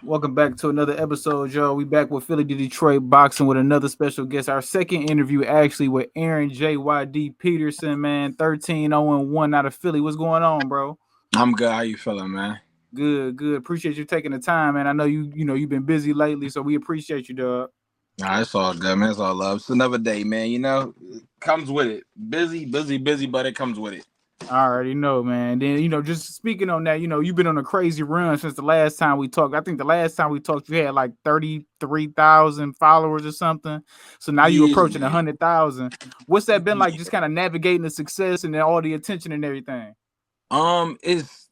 Welcome back to another episode, y'all. We back with Philly to Detroit boxing with another special guest. Our second interview actually with Erron JYD Peterson, man. 13-0-1 out of Philly. What's going on, bro? I'm good. How you feeling, man? Good, good. Appreciate you taking the time, man. I know you've been busy lately, so we appreciate you, dog. Nah, it's all good, man. It's all love. It's another day, man. It comes with it. Busy, busy, busy, but it comes with it. I already know, man. Then, just speaking on that, you've been on a crazy run since the last time we talked. I think the last time we talked, you had like 33,000 followers or something. So now you approaching Yeah, 100,000. What's that been like? Just yeah. kind of navigating the success and then all the attention and everything. It's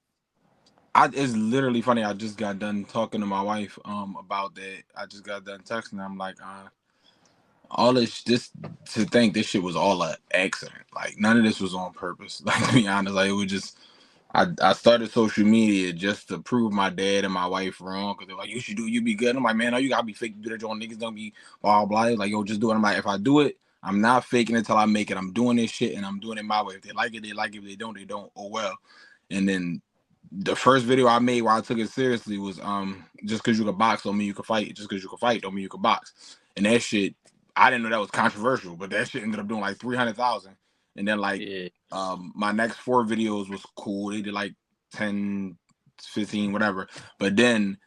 it's literally funny. I just got done talking to my wife about that. I just got done texting her. I'm like, all this to think this shit was all an accident. Like none of this was on purpose. Like to be honest, like it was just I started social media just to prove my dad and my wife wrong because they're like, you be good. I'm like, man, no, you gotta be fake. Do that, your niggas don't be blah blah. Like, yo, just do it. I'm like, if I do it, I'm not faking it till I make it. I'm doing this shit and I'm doing it my way. If they like it, they like it. If they don't, they don't. Oh well. And then the first video I made where I took it seriously was just because you can box don't mean you can fight. Just because you can fight don't mean you can box. And that shit, I didn't know that was controversial, but that shit ended up doing like 300,000. And then like Yeah. my next 4 videos was cool. They did like 10, 15, whatever. But then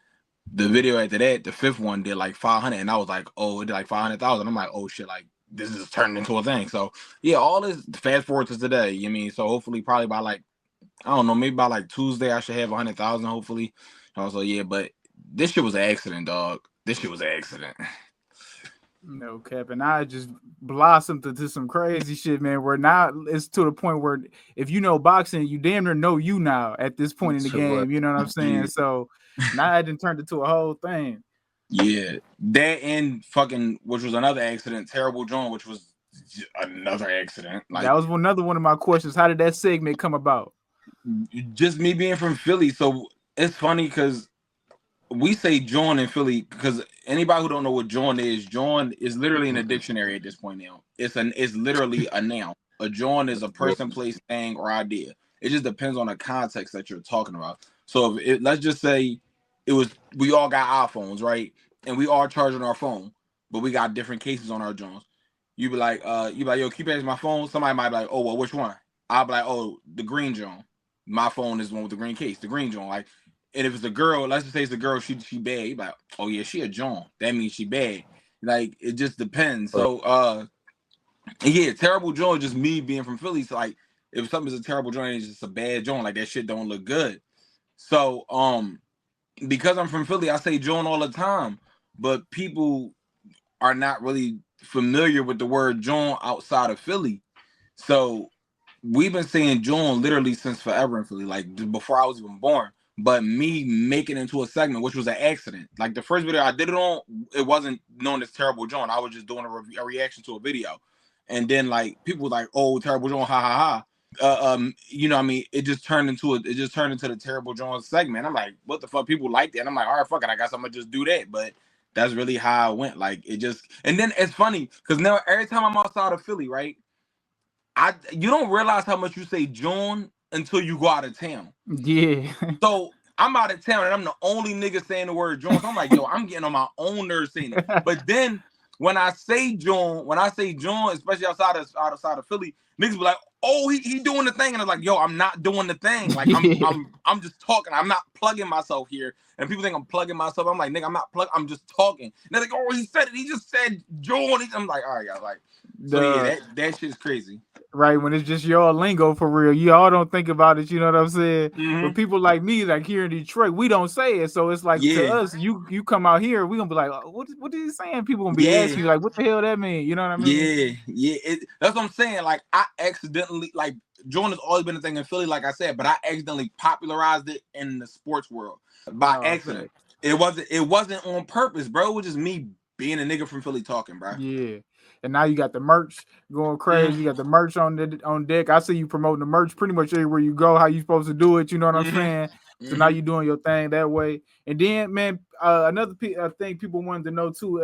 the video after that, the fifth one did like 500, and I was like, oh, it did like 500,000. I'm like, oh shit, like this is turning into a thing. So yeah, all this fast forward to today. You mean so hopefully probably by like I don't know, maybe by like Tuesday I should have 100,000 hopefully. Also yeah, but this shit was an accident, dog. This shit was an accident. No cap, and I just blossomed into some crazy shit, man. Where now it's to the point where if you know boxing, you damn near know you now at this point in the So, game. You know what I'm saying? yeah. So now it done turned into a whole thing. Yeah, that and fucking, which was another accident. Terrible John, which was another accident. That Like was another one of my questions. How did that segment come about? just me being from Philly, so it's funny because we say John in Philly because anybody who don't know what John is literally in a dictionary at this point now. It's literally a noun. A John is a person, place, thing, or idea. It just depends on the context that you're talking about. So let's just say we all got iPhones, right? And we all charging our phone, but we got different cases on our Johns. You be like, yo, keep asking my phone. Somebody might be like, oh, well, which one? I'll be like, oh, the green John. My phone is the one with the green case, the green John. Like, and if it's a girl, let's just say it's a girl, she bad. You like, oh yeah, she a John. That means she bad. Like it just depends. So yeah, terrible John is just me being from Philly. So like if something's a terrible joint, it's just a bad joint. Like that shit don't look good. So because I'm from Philly, I say John all the time, but people are not really familiar with the word John outside of Philly. So we've been saying John literally since forever in Philly, like before I was even born. But me making it into a segment, which was an accident. Like the first video I did it on, it wasn't known as Terrible John. I was just doing a reaction to a video, and then like people were like, "Oh, Terrible John, ha ha ha." What I mean, it just turned into the Terrible John segment. I'm like, what the fuck? People like that. And I'm like, all right, fuck it. I guess I'm gonna just do that. But that's really how it went. Like it just, and then it's funny because now every time I'm outside of Philly, right? You don't realize how much you say John until you go out of town. Yeah. So I'm out of town and I'm the only nigga saying the word John. So I'm like, yo, I'm getting on my own nerves saying it. But then when I say John, especially outside of Philly, niggas be like, oh, he doing the thing. And I'm like, yo, I'm not doing the thing. Like I'm just talking. I'm not plugging myself here. And people think I'm plugging myself. I'm like, nigga, I'm not plugging. I'm just talking. And they're like, oh, he said it. He just said John. I'm like, all right, guys. Like, so yeah, that shit's crazy. Right, when it's just your lingo for real. You all don't think about it, you know what I'm saying? But Mm-hmm. people like me, like here in Detroit, we don't say it. So it's like to Yeah, us, you come out here, we gonna be like, what is he saying? People gonna be yeah. asking you, like, what the hell that mean? You know what I mean? Yeah. That's what I'm saying. Like I accidentally, like Jordan has always been a thing in Philly, like I said, but I accidentally popularized it in the sports world by Oh, okay. accident. It wasn't on purpose, bro. It was just me being a nigga from Philly talking, bro. Yeah. And now you got the merch going Mm-hmm. crazy. You got the merch on deck. I see you promoting the merch pretty much everywhere you go. How you supposed to do it? You know what I'm Mm-hmm. saying? So now you're doing your thing that way. And then, man, another thing people wanted to know too.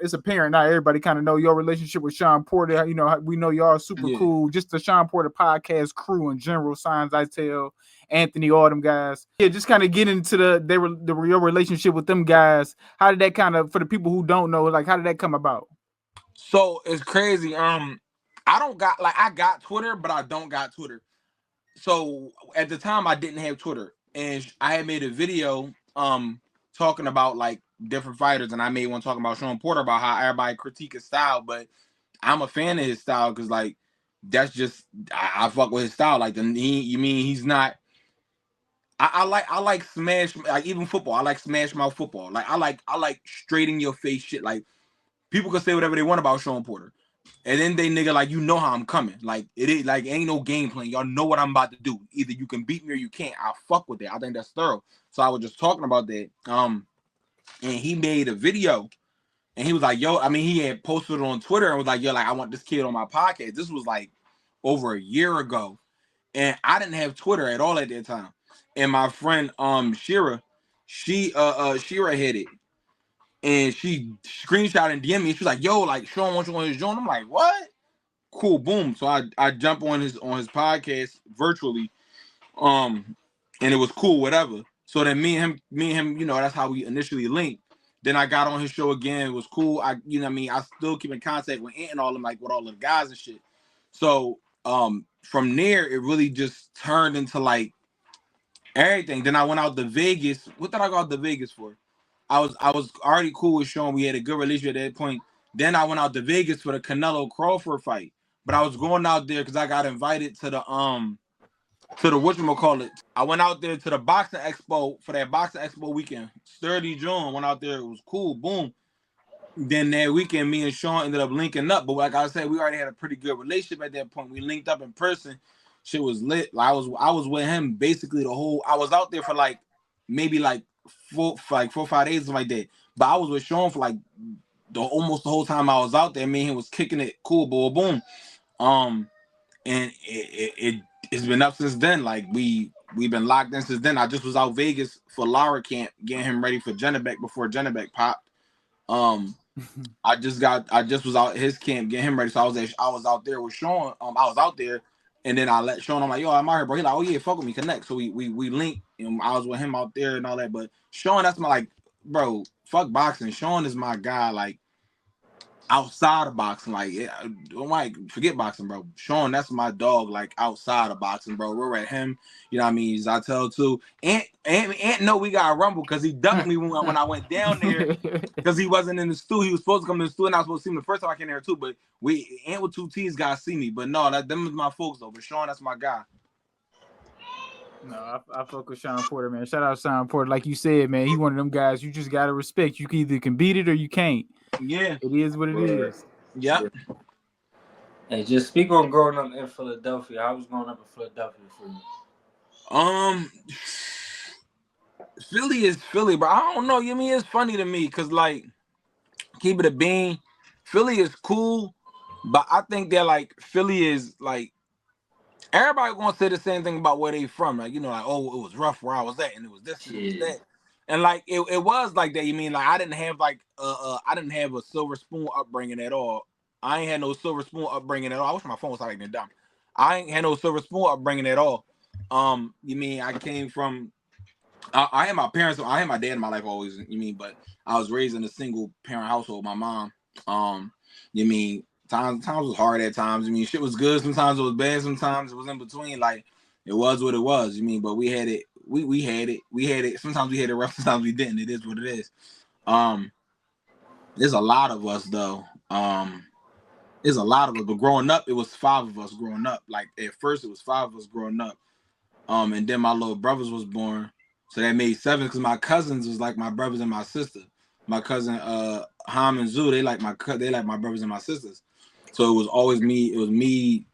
It's apparent now everybody kind of know your relationship with Sean Porter. You know, we know y'all super cool. Just the Sean Porter podcast crew in general. Signs I tell Anthony, all them guys. Yeah, just kind of get into your relationship with them guys. How did that kind of, for the people who don't know, like how did that come about? So it's crazy. I got Twitter, but I don't got Twitter. So at the time I didn't have Twitter, and I had made a video talking about like different fighters, and I made one talking about Sean Porter, about how everybody critique his style, but I'm a fan of his style because like that's just I fuck with his style. Like you mean he's not. I like smash, like even football. I like smash mouth football. Like I like straight in your face shit. Like people can say whatever they want about Sean Porter. And then they nigga like, you know how I'm coming. Like it is like ain't no game plan. Y'all know what I'm about to do. Either you can beat me or you can't. I fuck with that. I think that's thorough. So I was just talking about that. And he made a video and he was like, yo, I mean, he had posted it on Twitter and was like, yo, like I want this kid on my podcast. This was like over a year ago. And I didn't have Twitter at all at that time. And my friend Shira, Shira had it. And she screenshot and DM me. She was like, yo, like Sean wants you on his joint. I'm like, what? Cool, boom. So I jump on his podcast virtually. And it was cool, whatever. So then me and him, you know, that's how we initially linked. Then I got on his show again. It was cool. I still keep in contact with Ant and all them, like with all the guys and shit. So from there, it really just turned into like everything. Then I went out to Vegas. What did I go out to Vegas for? I was already cool with Sean. We had a good relationship at that point. Then I went out to Vegas for the Canelo Crawford fight. But I was going out there because I got invited to the whatchamacallit. I went out there to the boxing expo for that boxing expo weekend. 30 June. Went out there. It was cool. Boom. Then that weekend, me and Sean ended up linking up. But like I said, we already had a pretty good relationship at that point. We linked up in person. Shit was lit. Like, I was with him basically the whole. I was out there for like maybe like 4 or 5 days, something like that. But I was with Sean for like almost the whole time I was out there. Me and him was kicking it, cool, boom. And it's been up since then. Like we've been locked in since then. I just was out Vegas for Lara camp, getting him ready for Jennebeck before Jennebeck popped. I just was out his camp getting him ready. So I was out there with Sean. I was out there, and then I let Sean. I'm like, yo, I'm out here, bro. He like, oh yeah, fuck with me, connect. So we linked, and I was with him out there and all that. But Sean, that's my like, bro. Fuck boxing. Sean is my guy. Like outside of boxing, like don't like forget boxing, bro. Sean, that's my dog. Like outside of boxing, bro. We're at him. You know what I mean? Zatel too. Ant know we got a rumble because he ducked me when I went down there because he wasn't in the stew. He was supposed to come to the stew, and I was supposed to see him the first time I came there too. But Ant with 2 T's got to see me. But no, them is my folks though. But Sean, that's my guy. No, I fuck with Sean Porter, man. Shout out Sean Porter. Like you said, man, he one of them guys you just gotta respect. You either can beat it or you can't. Yeah, it is what it is. Yeah. Hey, just speak on growing up in Philadelphia. How was growing up in Philadelphia for you? Philly is Philly, but I don't know. You mean it's funny to me because like keep it a bean. Philly is cool, but I think that like Philly is like everybody gonna say the same thing about where they from. Like, you know, like, oh, it was rough where I was at, and it was this and it was that. And like it was like that. You mean like I didn't have like I didn't have a silver spoon upbringing at all. I ain't had no silver spoon upbringing at all. I wish my phone was like dumb. I ain't had no silver spoon upbringing at all. You mean I came from I had my parents, I had my dad in my life always, you mean, but I was raised in a single parent household, my mom. You mean times was hard at times. You mean shit was good, sometimes it was bad, sometimes it was in between. Like it was what it was, you mean, but we had it, we had it. Sometimes we had it rough, sometimes we didn't. It is what it is. There's a lot of us though. There's a lot of us, but growing up, it was 5 of us growing up. Like at first it was 5 of us growing up. And then my little brothers was born. So that made 7 because my cousins was like my brothers and my sister. My cousin Ham and Zoo, they like my brothers and my sisters. So it was always me. It was me,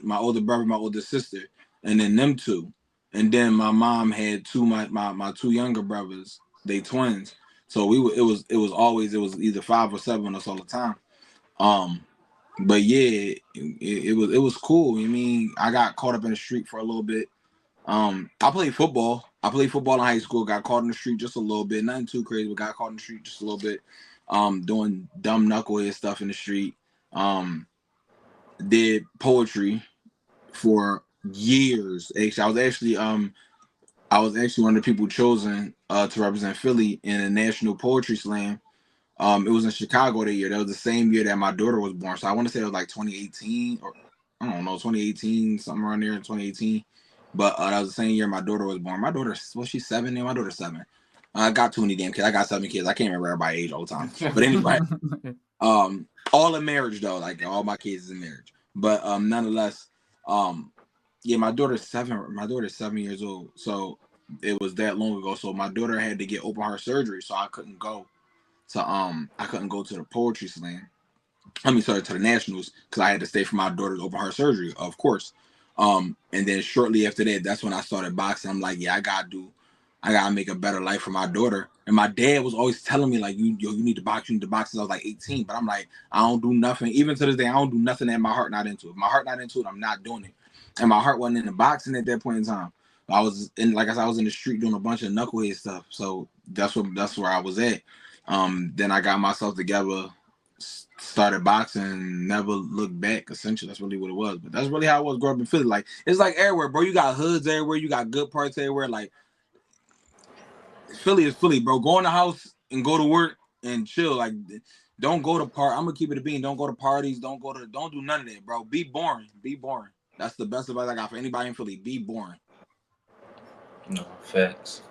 my older brother, my older sister, and then them 2. And then my mom had 2 my 2 younger brothers. They twins. So it was either 5 or 7 of us all the time. But yeah, it was cool. I mean, I got caught up in the street for a little bit. I played football. I played football in high school. Got caught in the street just a little bit. Nothing too crazy, but got caught in the street just a little bit. Doing dumb knucklehead stuff in the street. Did poetry for years. Actually, I was actually one of the people chosen to represent Philly in a national poetry slam. It was in Chicago that year. That was the same year that my daughter was born. So I want to say it was like 2018 or I don't know, 2018, something around there in 2018. But that was the same year my daughter was born. My daughter, was she 7 now? My daughter's 7. I got too many damn kids. I got 7 kids. I can't remember everybody's age all the time. But anyway, all in marriage though. Like all my kids is in marriage. But nonetheless, yeah, my daughter's 7. My daughter's 7 years old. So it was that long ago. So my daughter had to get open heart surgery, so I couldn't go to the poetry slam. To the nationals because I had to stay for my daughter's open heart surgery, of course. And then shortly after that, that's when I started boxing. I'm like, yeah, I gotta make a better life for my daughter. And my dad was always telling me like, you need to box, since I was like 18. But I'm like, I don't do nothing. Even to this day, I don't do nothing that my heart not into. If my heart not into it, I'm not doing it. And my heart wasn't into boxing at that point in time. I was in, like I said, I was in the street doing a bunch of knucklehead stuff. So that's where I was at. Then I got myself together, started boxing, never looked back. Essentially, that's really what it was. But that's really how I was growing up in Philly. Like it's like everywhere, bro. You got hoods everywhere. You got good parts everywhere. Like Philly is Philly, bro. Go in the house and go to work and chill. Like don't go to I'm gonna keep it a bean. Don't go to parties. Don't do none of that, bro. Be boring. Be boring. That's the best advice I got for anybody in Philly. Be boring. No facts.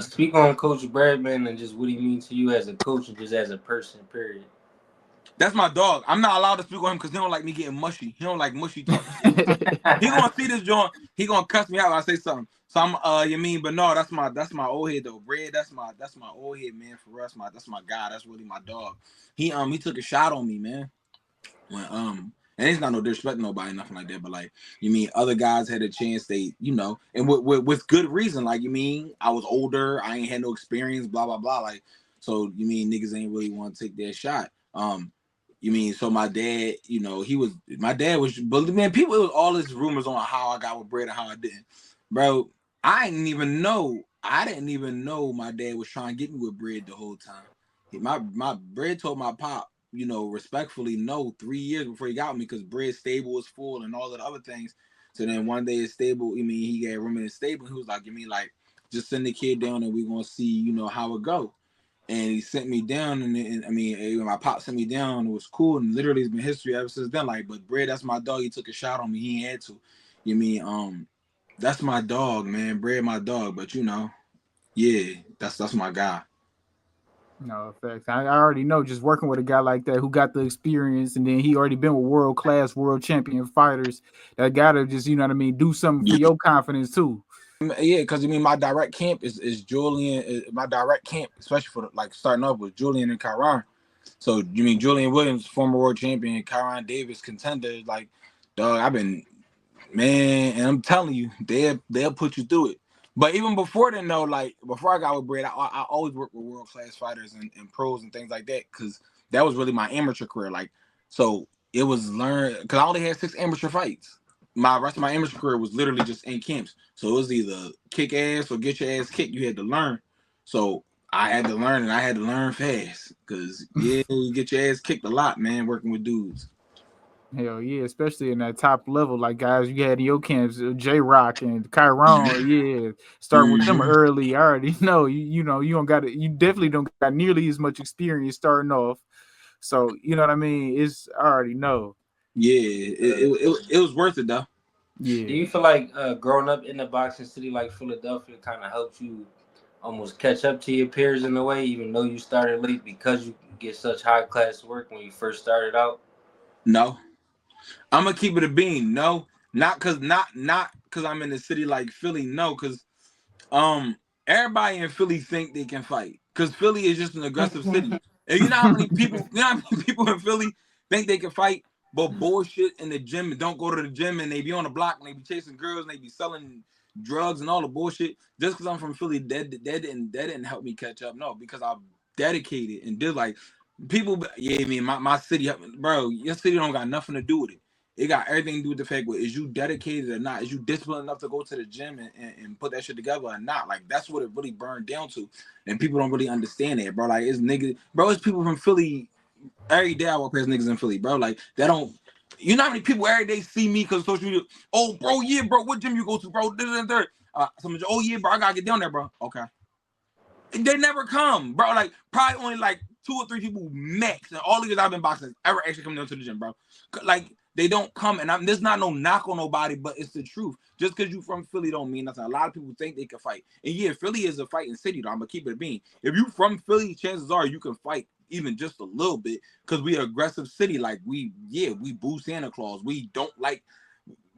Speak on Coach Bradman and just what he means to you as a coach and just as a person, period. That's my dog. I'm not allowed to speak on him because he don't like me getting mushy. He don't like mushy talk. He gonna see this joint. He gonna cuss me out when I say something. So I'm but no, that's my old head though. Brad, that's my old head, man. For us, that's my guy. That's really my dog. He took a shot on me, man. When and it's not no disrespect to nobody, nothing like that. But like other guys had a chance. They and with good reason. Like I was older. I ain't had no experience. Blah blah blah. Like so niggas ain't really want to take that shot. So my dad, but man, people, it was all this rumors on how I got with Brad and how I didn't. Bro, I didn't even know my dad was trying to get me with Brad the whole time. My Brad told my pop, respectfully no 3 years before he got me because Brad's stable was full and all of the other things. So then one day his stable, he got room in his stable. He was like, just send the kid down and we gonna see, how it go. And he sent me down, and my pop sent me down. It was cool, and literally it's been history ever since then. Like, but Brad, that's my dog. He took a shot on me. He ain't had to. That's my dog, man. Brad, my dog. But yeah, that's my guy. No, facts. I already know just working with a guy like that who got the experience, and then he already been with world-class, world champion fighters. That gotta just, do something for your confidence too. Yeah, because my direct camp is Julian. My direct camp, especially for starting off with Julian and Kyron. So Julian Williams, former world champion, Kyron Davis contender. Like, dog, I've been, man, and I'm telling you, they'll put you through it. But even before then, though, like before I got with Brad, I always worked with world class fighters and pros and things like that because that was really my amateur career. Like, so it was learned because I only had 6 amateur fights. My rest of my amateur career was literally just in camps. So it was either kick ass or get your ass kicked. You had to learn. So I had to learn, and I had to learn fast because you get your ass kicked a lot, man, working with dudes. Hell yeah, especially in that top level, like guys you had in your camps, J Rock and Kyron, yeah. Start with them early. I already know you don't got it. You definitely don't got nearly as much experience starting off. So you know what I mean. I already know. Yeah, it was worth it though. Yeah. Do you feel like growing up in a boxing city like Philadelphia kind of helps you almost catch up to your peers in a way, even though you started late because you get such high class work when you first started out? No, I'm gonna keep it a bean. No, not cause I'm in a city like Philly. No, cause everybody in Philly think they can fight. Cause Philly is just an aggressive city. And you know how many people in Philly think they can fight, but bullshit in the gym and don't go to the gym and they be on the block and they be chasing girls and they be selling drugs and all the bullshit. Just cause I'm from Philly, that didn't help me catch up. No, because I'm dedicated and did like people. Yeah, my city, bro. Your city don't got nothing to do with it. It got everything to do with the fact, is you dedicated or not? Is you disciplined enough to go to the gym and put that shit together or not? Like, that's what it really burned down to. And people don't really understand that, bro. Like, it's niggas, bro, it's people from Philly. Every day I walk past niggas in Philly, bro. Like, they don't, you know how many people every day see me because social media, oh, bro, yeah, bro, what gym you go to, bro? Someone, oh, yeah, bro, I gotta get down there, bro. Okay. They never come, bro. Like, probably only like 2 or 3 people max, and all the years I've been boxing ever actually come down to the gym, bro. Like, they don't come, and there's not no knock on nobody, but it's the truth. Just because you from Philly don't mean nothing. A lot of people think they can fight, and yeah, Philly is a fighting city, though. I'm gonna keep it a bean. If you from Philly, chances are you can fight even just a little bit, because we an aggressive city. Like, we boo Santa Claus. We don't like,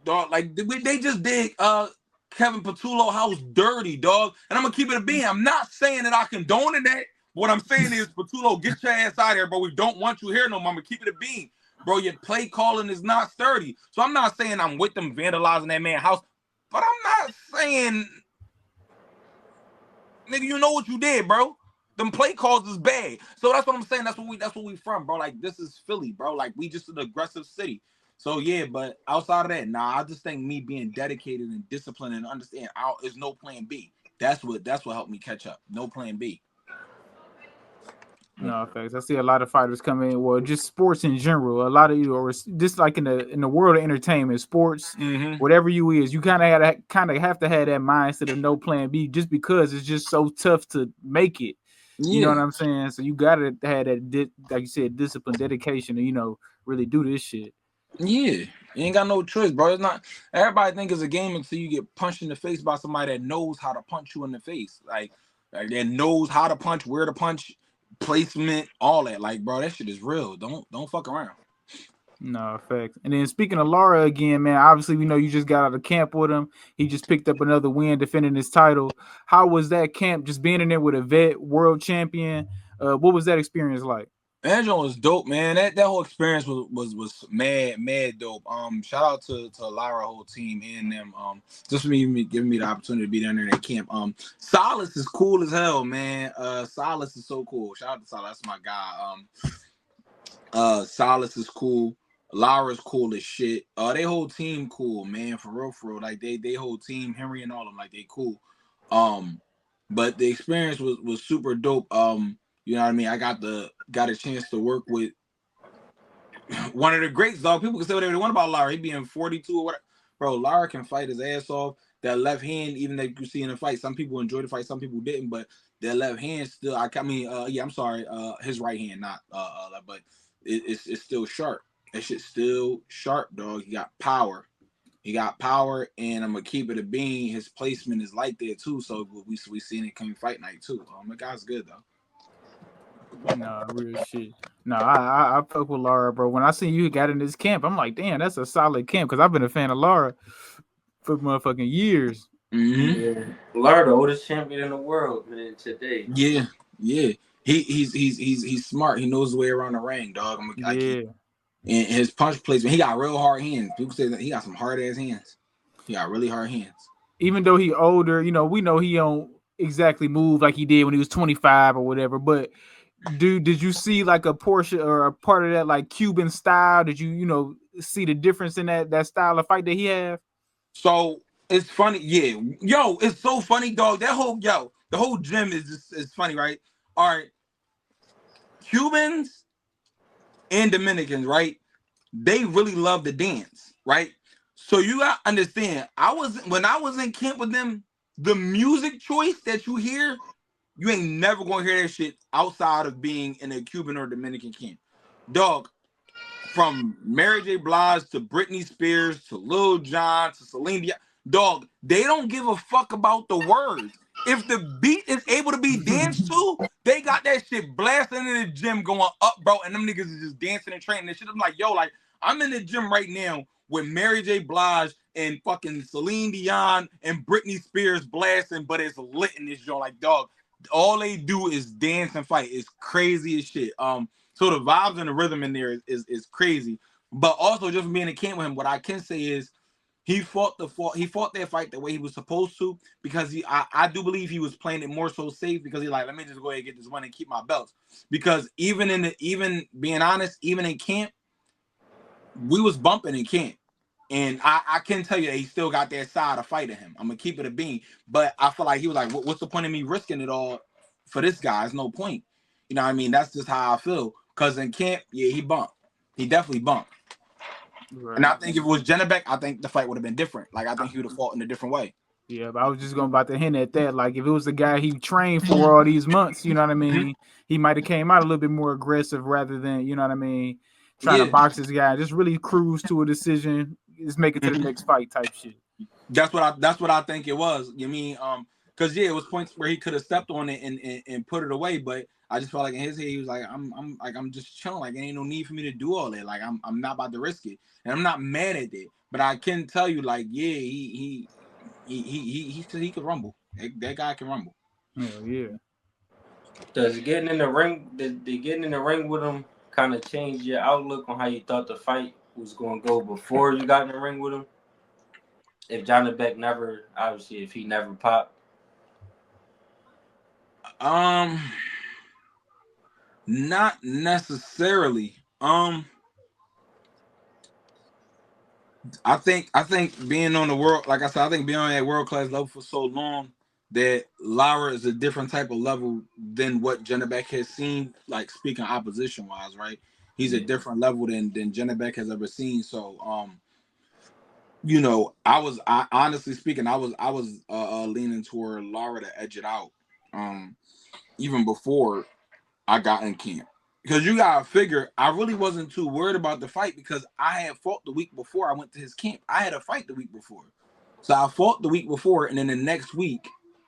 dog. Like, they just did Kevin Patullo house dirty, dog. And I'm gonna keep it a bean. I'm not saying that I condone that. What I'm saying is, Patullo, get your ass out of here, bro. We don't want you here no more. I'm gonna keep it a bean. Bro, your play calling is not sturdy. So I'm not saying I'm with them vandalizing that man's house, but I'm not saying, nigga, you know what you did, bro. Them play calls is bad. So that's what I'm saying. That's what we from, bro. Like, this is Philly, bro. Like, we just an aggressive city. So yeah, but outside of that, nah, I just think me being dedicated and disciplined and understand there's no plan B. That's what helped me catch up. No plan B. No, facts. I see a lot of fighters come in. Well, just sports in general. A lot of you, or just like in the world of entertainment, sports, whatever you is, you kind of have to have that mindset of no plan B, just because it's just so tough to make it. Yeah. You know what I'm saying? So you gotta have that, like you said, discipline, dedication, to really do this shit. Yeah, you ain't got no choice, bro. It's not. Everybody think it's a game until you get punched in the face by somebody that knows how to punch you in the face, like that knows how to punch, where to punch, placement, all that. Like, bro, that shit is real. Don't fuck around. No, facts. And then speaking of Lara again, man, obviously we know you just got out of camp with him. He just picked up another win, defending his title. How was that camp? Just being in there with a vet, world champion. What was that experience like? Angel was dope, man. That whole experience was mad dope. Shout out to Lara whole team and them. Just for me giving me the opportunity to be down there in that camp. Silas is cool as hell, man. Silas is so cool. Shout out to Silas, that's my guy. Silas is cool. Lara's cool as shit. They whole team cool, man. For real. Like they whole team, Henry and all of them, like they cool. But the experience was super dope. You know what I mean? I got a chance to work with one of the greats, dog. People can say whatever they want about Lara. He being 42 or whatever. Bro, Lara can fight his ass off. That left hand, even that you see in the fight, some people enjoyed the fight, some people didn't, but that left hand still, I'm sorry, his right hand, not but it's still sharp. That shit's still sharp, dog. He got power. And I'm gonna keep it a bean. His placement is like that too. So we seen it coming fight night too. My guy's good though. No, real shit. No, I fuck with Lara, bro. When I see you got in this camp, I'm like, damn, that's a solid camp, because I've been a fan of Lara for motherfucking years. Yeah, Lara, the oldest champion in the world, man. Today. Yeah. He's smart. He knows the way around the ring, dog. And his punch placement, he got real hard hands. People say that he got some hard ass hands. He got really hard hands. Even though he older, we know he don't exactly move like he did when he was 25 or whatever. But did you see like a portion or a part of that like Cuban style? Did you see the difference in that style of fight that he have? So it's funny, yeah. Yo, it's so funny, dog. The whole gym is funny, right? All right, Cubans and Dominicans, right? They really love to dance, right? So you gotta understand, when I was in camp with them, the music choice that you hear, you ain't never gonna hear that shit outside of being in a Cuban or Dominican camp. Dog, from Mary J. Blige to Britney Spears to Lil Jon to Celine Dion, dog, they don't give a fuck about the words. If the beat is able to be danced to, they got that shit blasting in the gym going up, bro, and them niggas is just dancing and training and shit. I'm like, yo, like, I'm in the gym right now with Mary J. Blige and fucking Celine Dion and Britney Spears blasting, but it's lit in this joint. Like, dog, all they do is dance and fight. It's crazy as shit. So the vibes and the rhythm in there is crazy. But also, just being in camp with him, what I can say is he fought that fight the way he was supposed to, because I do believe he was playing it more so safe, because he's like, let me just go ahead and get this one and keep my belts. Because even being honest, even in camp, we was bumping in camp. And I can tell you he still got that side of fighting him. I'm gonna keep it a bean. But I feel like he was like, what's the point of me risking it all for this guy? There's no point. You know what I mean? That's just how I feel. Cause in camp, yeah, he bumped. He definitely bumped. Right. And I think if it was Jennebeck, I think the fight would have been different. Like I think he would have fought in a different way. Yeah, but I was just about to hint at that. Like if it was the guy he trained for all these months, you know what I mean? He might have came out a little bit more aggressive rather than, you know what I mean, trying to box this guy. Just really cruise to a decision. Just make it to the next fight type shit. That's what I think it was. You mean because it was points where he could have stepped on it and put it away, but I just felt like in his head he was like, I'm just chilling. Like there ain't no need for me to do all that. Like I'm not about to risk it, and I'm not mad at it. But I can tell you, like, yeah, he could rumble. That guy can rumble. Oh yeah. Does getting in the ring, did getting in the ring with him kind of change your outlook on how you thought the fight was going to go before you got in the ring with him? If Jennebeck never, obviously, if he never popped. Not necessarily. I think being on the world, like I said, I think being on that world class level for so long that Lara is a different type of level than what Jennebeck has seen. Like speaking opposition wise, right? He's a different level than Jennebeck has ever seen. So, you know, I honestly speaking, I was leaning toward Lara to edge it out, even before I got in camp. Because you gotta figure, I really wasn't too worried about the fight because I had fought the week before I went to his camp. I had a fight the week before. So I fought the week before, and then the next week,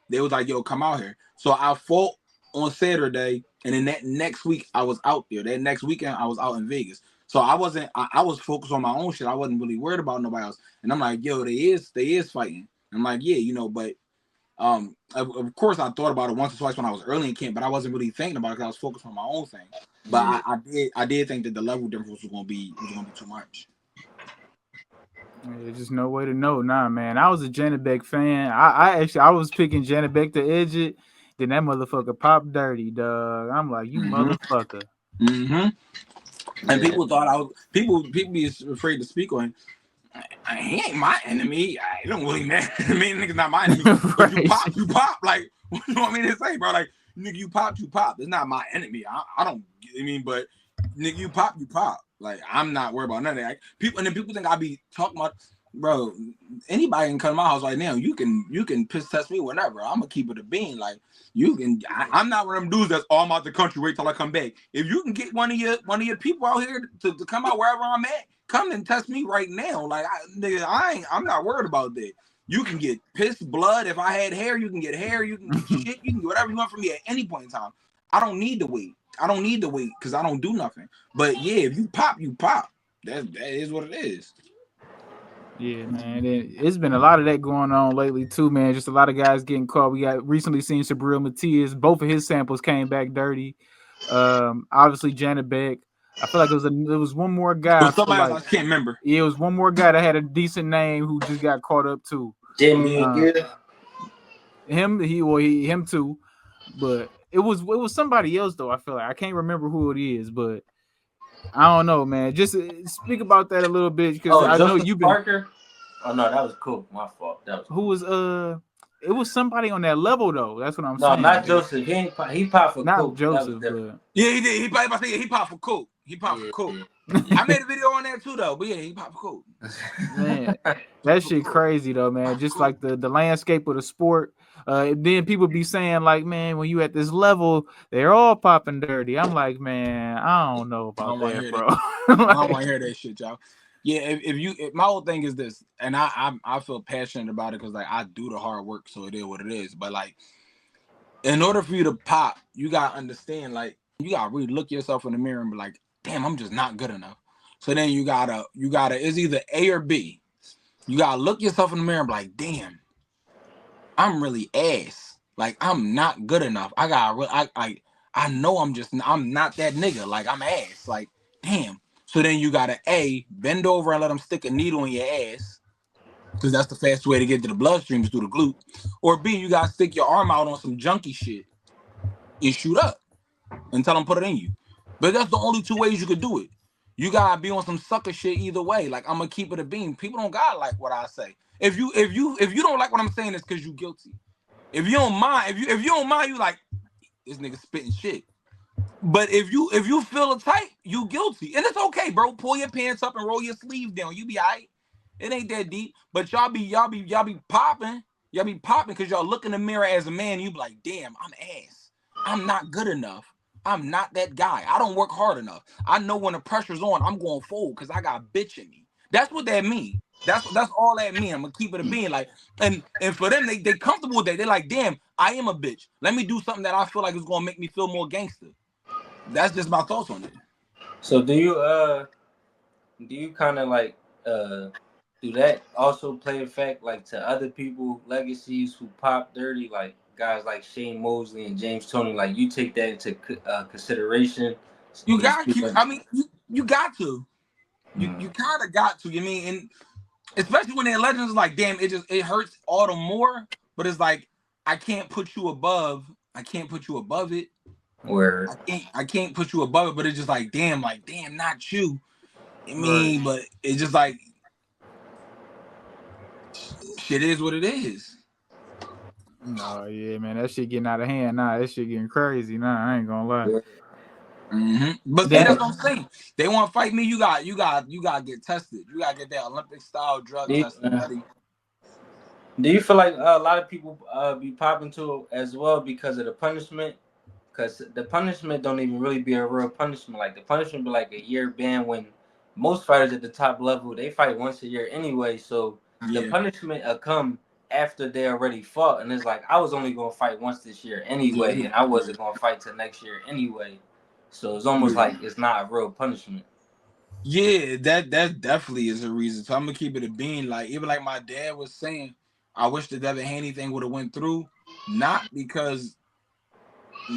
they was like, yo, come out here. So I fought on Saturday, and then that next week, I was out there. That next weekend, I was out in Vegas. So I was focused on my own shit. I wasn't really worried about nobody else. And I'm like, yo, they is fighting. I'm like, yeah, you know, but of course I thought about it once or twice when I was early in camp, but I wasn't really thinking about it because I was focused on my own thing. But I did think that the level difference was gonna be too much. There's just no way to know. Nah, man. I was a Jennebeck fan. I was picking Jennebeck to edge it. Then that motherfucker popped dirty, dog. I'm like, you motherfucker. Mm-hmm. And people thought people be afraid to speak on him. He ain't my enemy. It don't really matter. I mean, nigga's not my enemy. Right. You pop. Like, what you want me to say, bro? Like, nigga, you pop. It's not my enemy. I don't. I mean, but nigga, you pop. Like, I'm not worried about none of that. People think I be talking about, bro. Anybody can come to my house right now. You can piss test me whenever. I'm gonna keep it a bean. Like, you can. I'm not one of them dudes that's all out the country. Wait till I come back. If you can get one of your people out here to come out wherever I'm at. Come and test me right now. Like, I'm not worried about that. You can get piss, blood. If I had hair, you can get hair. You can get shit. You can get whatever you want from me at any point in time. I don't need to wait. Because I don't do nothing. But yeah, if you pop, you pop. That is what it is. Yeah, man. It's been a lot of that going on lately too, man. Just a lot of guys getting caught. We got recently seen Sabril Matias. Both of his samples came back dirty. Obviously Jennebeck. I feel like there was one more guy. I can't remember. Yeah, it was one more guy that had a decent name who just got caught up too. Jimmy, him too. But it was somebody else though. I feel like I can't remember who it is, but I don't know, man. Just speak about that a little bit because I know you've been. Parker? Oh no, that was cool. My fault. That was cool. Who was It was somebody on that level though. That's what I'm saying. No, not Joseph. He popped for not cool. Joseph. But... Yeah, he did. He popped for cool. He popped for cool. I made a video on that too though. But yeah, he popped for cool. Man, that shit crazy though, man. Just like the landscape of the sport. Then people be saying like, man, when you at this level, they're all popping dirty. I'm like, man, I don't know about that, bro. I don't want to hear that shit, y'all. Yeah, if my whole thing is this, and I feel passionate about it because like I do the hard work, so it is what it is. But like, in order for you to pop, you gotta understand, like, you gotta really look yourself in the mirror and be like, damn, I'm just not good enough. So then you gotta it's either A or B. You gotta look yourself in the mirror and be like, damn, I'm really ass. Like, I'm not good enough. I know I'm not that nigga. Like, I'm ass. Like, damn. So then you gotta A, bend over and let them stick a needle in your ass, because that's the fastest way to get to the bloodstream is through the glute. Or B, you gotta stick your arm out on some junky shit and shoot up and tell them put it in you. But that's the only two ways you could do it. You gotta be on some sucker shit either way. Like I'm gonna keep it a beam. People don't gotta like what I say. If you don't like what I'm saying, it's because you guilty. If you don't mind, if you don't mind, you like this nigga spitting shit. But if you feel it tight, you guilty. And it's okay, bro. Pull your pants up and roll your sleeves down. You be alright. It ain't that deep. But y'all be popping. Y'all be popping because y'all look in the mirror as a man. You be like, damn, I'm ass. I'm not good enough. I'm not that guy. I don't work hard enough. I know when the pressure's on, I'm going forward because I got bitch in me. That's what that mean. That's all that mean. I'm gonna keep it a being like, and for them, they comfortable with that. They're like, damn, I am a bitch. Let me do something that I feel like is gonna make me feel more gangster. That's just my thoughts on it. So do you kind of like do that also play effect like to other people legacies who pop dirty, like guys like Shane Mosley and James Toney? Like you take that into consideration. You gotta keep. I mean, you got to. You kind of got to. You mean, and especially when they're legends, like damn, it hurts all the more. But it's like I can't put you above. I can't put you above it. Where I can't put you above it. But it's just like damn, not you. I mean, but it's just like shit is what it is. No, yeah, man, that shit getting out of hand. Nah, that shit getting crazy. Nah, I ain't gonna lie. Mm-hmm. But see, that's what I'm saying. They want to fight me. You got to get tested. You got to get that Olympic style drug tested, buddy. Do you feel like a lot of people be popping to it as well because of the punishment? Because the punishment don't even really be a real punishment. Like the punishment be like a year ban when most fighters at the top level, they fight once a year anyway. So the punishment come after they already fought. And it's like, I was only going to fight once this year anyway. And I wasn't going to fight till next year anyway. So it's almost like it's not a real punishment. Yeah, that definitely is a reason. So I'm going to keep it a bean. Like, even like my dad was saying, I wish the Devin Haney thing would have went through. Not because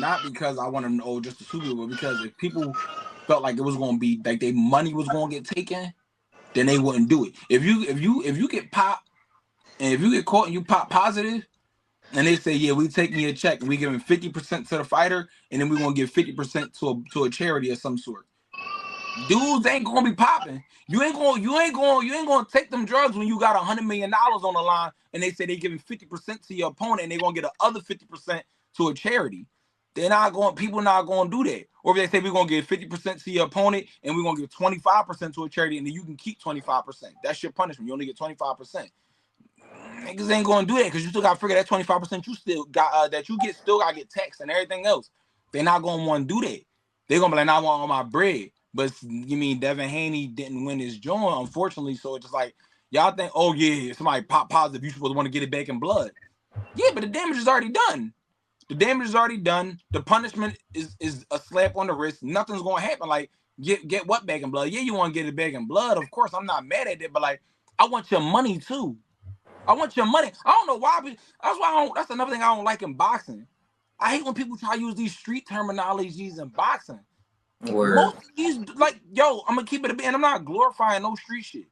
I want to know just to sue people, but because if people felt like it was going to be like their money was going to get taken, then they wouldn't do it. If you get popped and if you get caught and you pop positive and they say, yeah, we taking your check and we giving 50% to the fighter and then we're going to give 50% to a charity of some sort. Dudes ain't going to be popping. You ain't going to take them drugs when you got $100 million on the line and they say they giving 50% to your opponent and they going to get the other 50% to a charity. People not going to do that. Or if they say we're going to give 50% to your opponent and we're going to give 25% to a charity and then you can keep 25%. That's your punishment. You only get 25%. Niggas ain't going to do that because you still got to figure that 25% you still got that you get still got to get taxed and everything else. They're not going to want to do that. They're going to be like, nah, I want all my bread. But you mean Devin Haney didn't win his joint, unfortunately. So it's just like, y'all think, oh, yeah, somebody pop positive. You supposed to want to get it back in blood. Yeah, but the damage is already done. The damage is already done. The punishment is a slap on the wrist. Nothing's going to happen. Like, get what back in blood? Yeah, you want to get it back in blood. Of course, I'm not mad at it. But, like, I want your money, too. I want your money. I don't know why. That's another thing I don't like in boxing. I hate when people try to use these street terminologies in boxing. Most of these, like, yo, I'm gonna keep it a bit, and I'm not glorifying no street shit,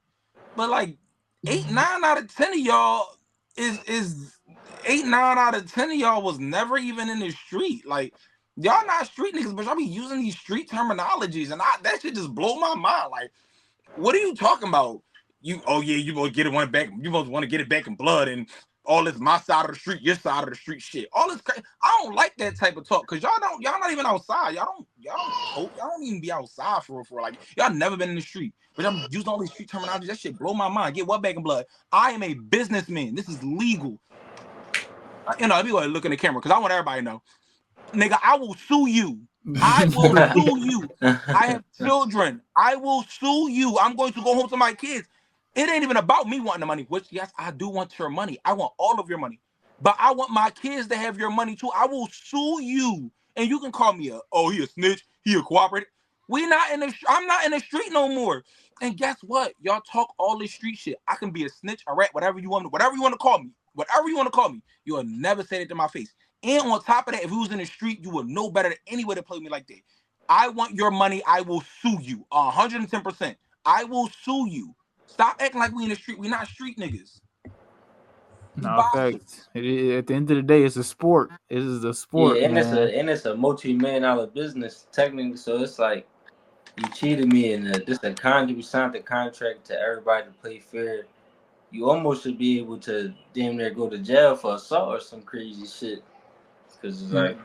but like 9 out of 10 of y'all is 9 out of 10 of y'all was never even in the street. Like, y'all not street niggas, but y'all be using these street terminologies, and that shit just blow my mind. Like, what are you talking about? You gonna get it one back. You both want to get it back in blood and all this my side of the street, your side of the street shit. All this crazy. I don't like that type of talk because y'all not even outside. Y'all don't even be outside for like y'all never been in the street. But I'm using all these street terminology. That shit blow my mind. Get what back in blood? I am a businessman. This is legal. You know, people look in the camera because I want everybody to know. Nigga, I will sue you. I will sue you. I have children. I will sue you. I'm going to go home to my kids. It ain't even about me wanting the money, which, yes, I do want your money. I want all of your money. But I want my kids to have your money, too. I will sue you. And you can call me he a snitch. He a cooperative. I'm not in the street no more. And guess what? Y'all talk all this street shit. I can be a snitch, a rat, whatever you want to call me. Whatever you want to call me. You'll never say it to my face. And on top of that, if we was in the street, you would know better than anybody to play me like that. I want your money. I will sue you 110%. I will sue you. Stop acting like we in the street. We not street niggas. No, fact. At the end of the day, it's a sport. It is a sport, yeah, and man. it's a multi-million-dollar business technically. So it's like you cheated me, and this the contract. We signed the contract to everybody to play fair. You almost should be able to damn near go to jail for assault or some crazy shit. Cause it's like,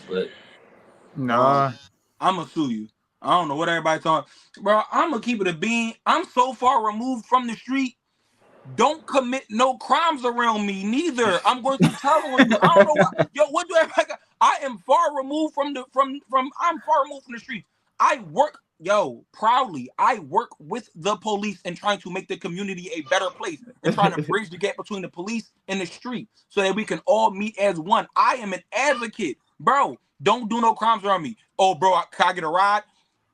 but Nah. I'm gonna sue you. I don't know what everybody talking, bro. I'm gonna keep it a bean. I'm so far removed from the street. Don't commit no crimes around me, neither. I'm going to tell on you. I don't know what, yo. What do everybody got? I am far removed from the from. I'm far removed from the streets. I work, yo, proudly. I work with the police and trying to make the community a better place and trying to bridge the gap between the police and the street so that we can all meet as one. I am an advocate, bro. Don't do no crimes around me. Oh, bro, can I get a ride?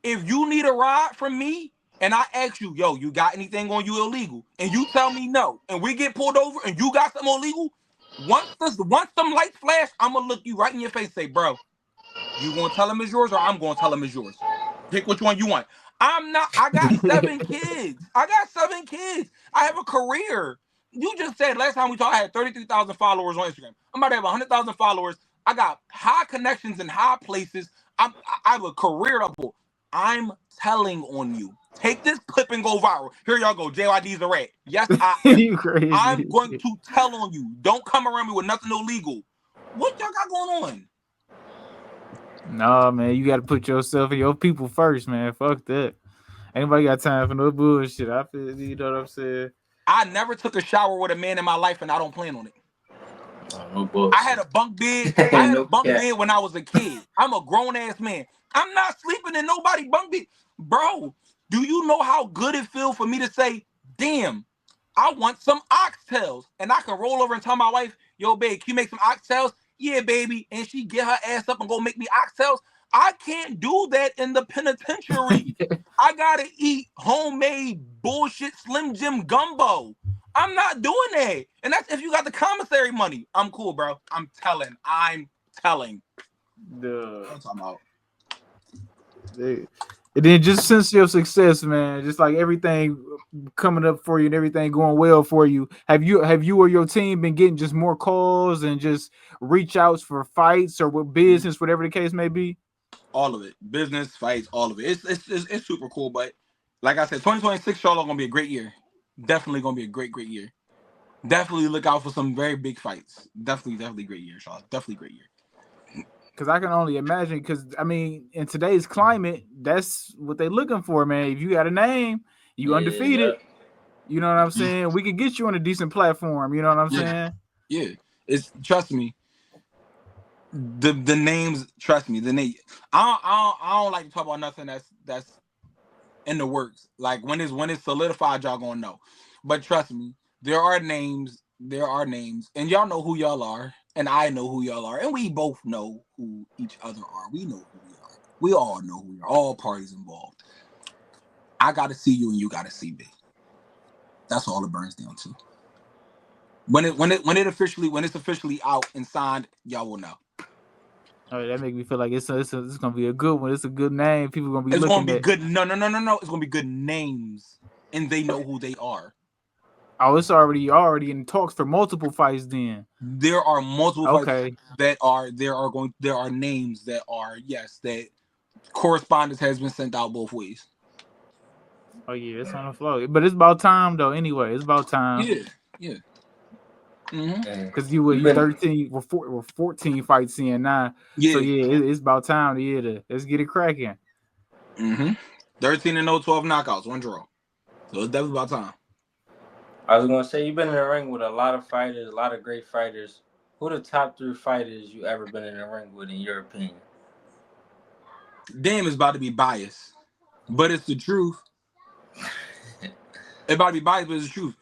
If you need a ride from me, and I ask you, yo, you got anything on you illegal? And you tell me no, and we get pulled over, and you got something illegal. Once some lights flash, I'm gonna look you right in your face, and say, bro, you gonna tell him it's yours, or I'm gonna tell him it's yours. Pick which one you want. I'm not. I got 7 kids. I have a career. You just said last time we talked, I had 33,000 followers on Instagram. I'm about to have 100,000 followers. I got high connections in high places. I have a career to pull. I'm telling on you. Take this clip and go viral. Here y'all go. JYD's a rat. Yes, I am. You crazy. I'm going to tell on you. Don't come around me with nothing illegal. What y'all got going on? Nah, man, you got to put yourself and your people first, man. Fuck that. Anybody got time for no bullshit? I feel, you know what I'm saying? I never took a shower with a man in my life, and I don't plan on it. I had a bunk bed. Bed when I was a kid. I'm a grown ass man. I'm not sleeping in nobody bunk bed, bro. Do you know how good it feels for me to say, "Damn, I want some oxtails," and I can roll over and tell my wife, "Yo, babe, can you make some oxtails?" Yeah, baby, and she get her ass up and go make me oxtails. I can't do that in the penitentiary. I gotta eat homemade bullshit Slim Jim gumbo. I'm not doing that. And that's if you got the commissary money. I'm cool, bro. I'm telling. Duh. I'm talking about. And then just since your success, man, just like everything coming up for you and everything going well for you, have you or your team been getting just more calls and just reach outs for fights or with business, whatever the case may be? All of it, business, fights, all of it. It's super cool. But like I said, 2026 Charlotte gonna be a great year. Definitely gonna be a great year. Definitely look out for some very big fights. Definitely great year, Charlotte. Definitely great year. Because I can only imagine, because I mean, in today's climate, that's what they're looking for, man. If you got a name, you undefeated. Yeah. You know what I'm saying? We can get you on a decent platform. You know what I'm saying? Yeah. It's trust me. The names, trust me. The name. I don't like to talk about nothing that's in the works. Like when it's solidified, y'all gonna know. But trust me, there are names, and y'all know who y'all are. And I know who y'all are, and we both know who each other are. We know who we are. We all know who we are. All parties involved. I gotta see you, and you gotta see me. That's all it burns down to. When it's officially out and signed, y'all will know. Oh, that make me feel like it's gonna be a good one. It's a good name. People gonna be. It's gonna be good. No. It's gonna be good names, and they know who they are. Oh, it's already in talks for multiple fights. Then there are multiple fights that are there are names that are that correspondence has been sent out both ways. Oh yeah, it's on the floor, but it's about time though. Anyway, it's about time. Yeah. Because you 13, we're 14 fights in now. Yeah. So yeah, it's about time to let's get it cracking. 13-0, 12 knockouts, 1 draw. So it's definitely about time. I was gonna say you've been in the ring with a lot of fighters, a lot of great fighters. Who are the top 3 fighters you ever been in the ring with, in your opinion? Damn, it's about to be biased, but it's the truth. It's about to be biased, but it's the truth.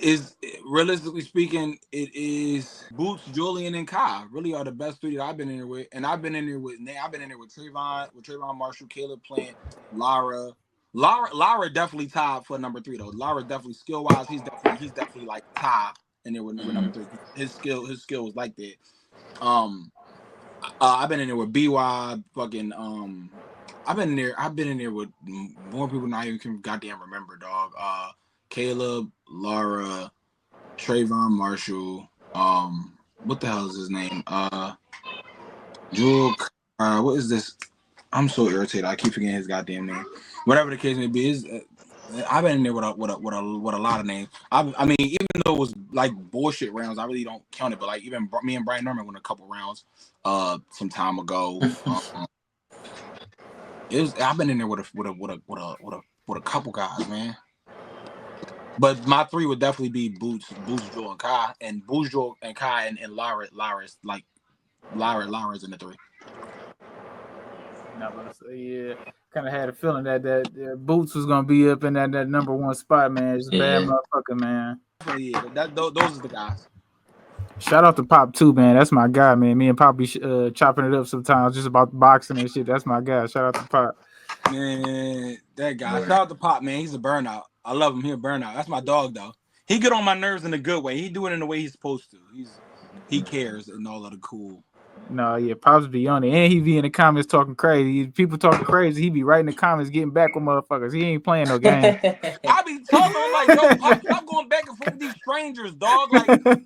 Is realistically speaking, it is Boots, Julian, and Kai really are the best 3 that I've been in there with, and I've been in there with Trayvon Marshall, Caleb Plant, Lara definitely tied for number 3 though. Lara definitely skill wise, he's definitely like tied in there with number 3. His skill was like that. I've been in there with BY, fucking I've been in there with more people than I even can goddamn remember, dog. Caleb, Lara, Trayvon Marshall, what the hell is his name? Jewel, what is this? I'm so irritated. I keep forgetting his goddamn name. Whatever the case may be, I've been in there with a lot of names. I mean, even though it was like bullshit rounds, I really don't count it. But like even me and Brian Norman won a couple rounds, some time ago. I've been in there with a couple guys, man. But my three would definitely be Boots, Joel, and Kai, and Boots, Joel, and Kai, and Lyra's in the three. No, but yeah, kind of had a feeling that Boots was gonna be up in that number one spot, man. He's a bad motherfucker, man. Yeah, those are the guys. Shout out to Pop too, man. That's my guy, man. Me and Pop be chopping it up sometimes just about boxing and shit. That's my guy. Shout out to Pop. Man, that guy. Shout out to Pop, man. He's a burnout. I love him. He's a burnout. That's my dog, though. He get on my nerves in a good way. He do it in the way he's supposed to. He cares and all of the cool. No, yeah, Pops be on it, and he be in the comments talking crazy. People talking crazy, he be right in the comments getting back with motherfuckers. He ain't playing no game. I be talking, I'm like, yo, Pop, stop going back and forth with these strangers, dog. Like, I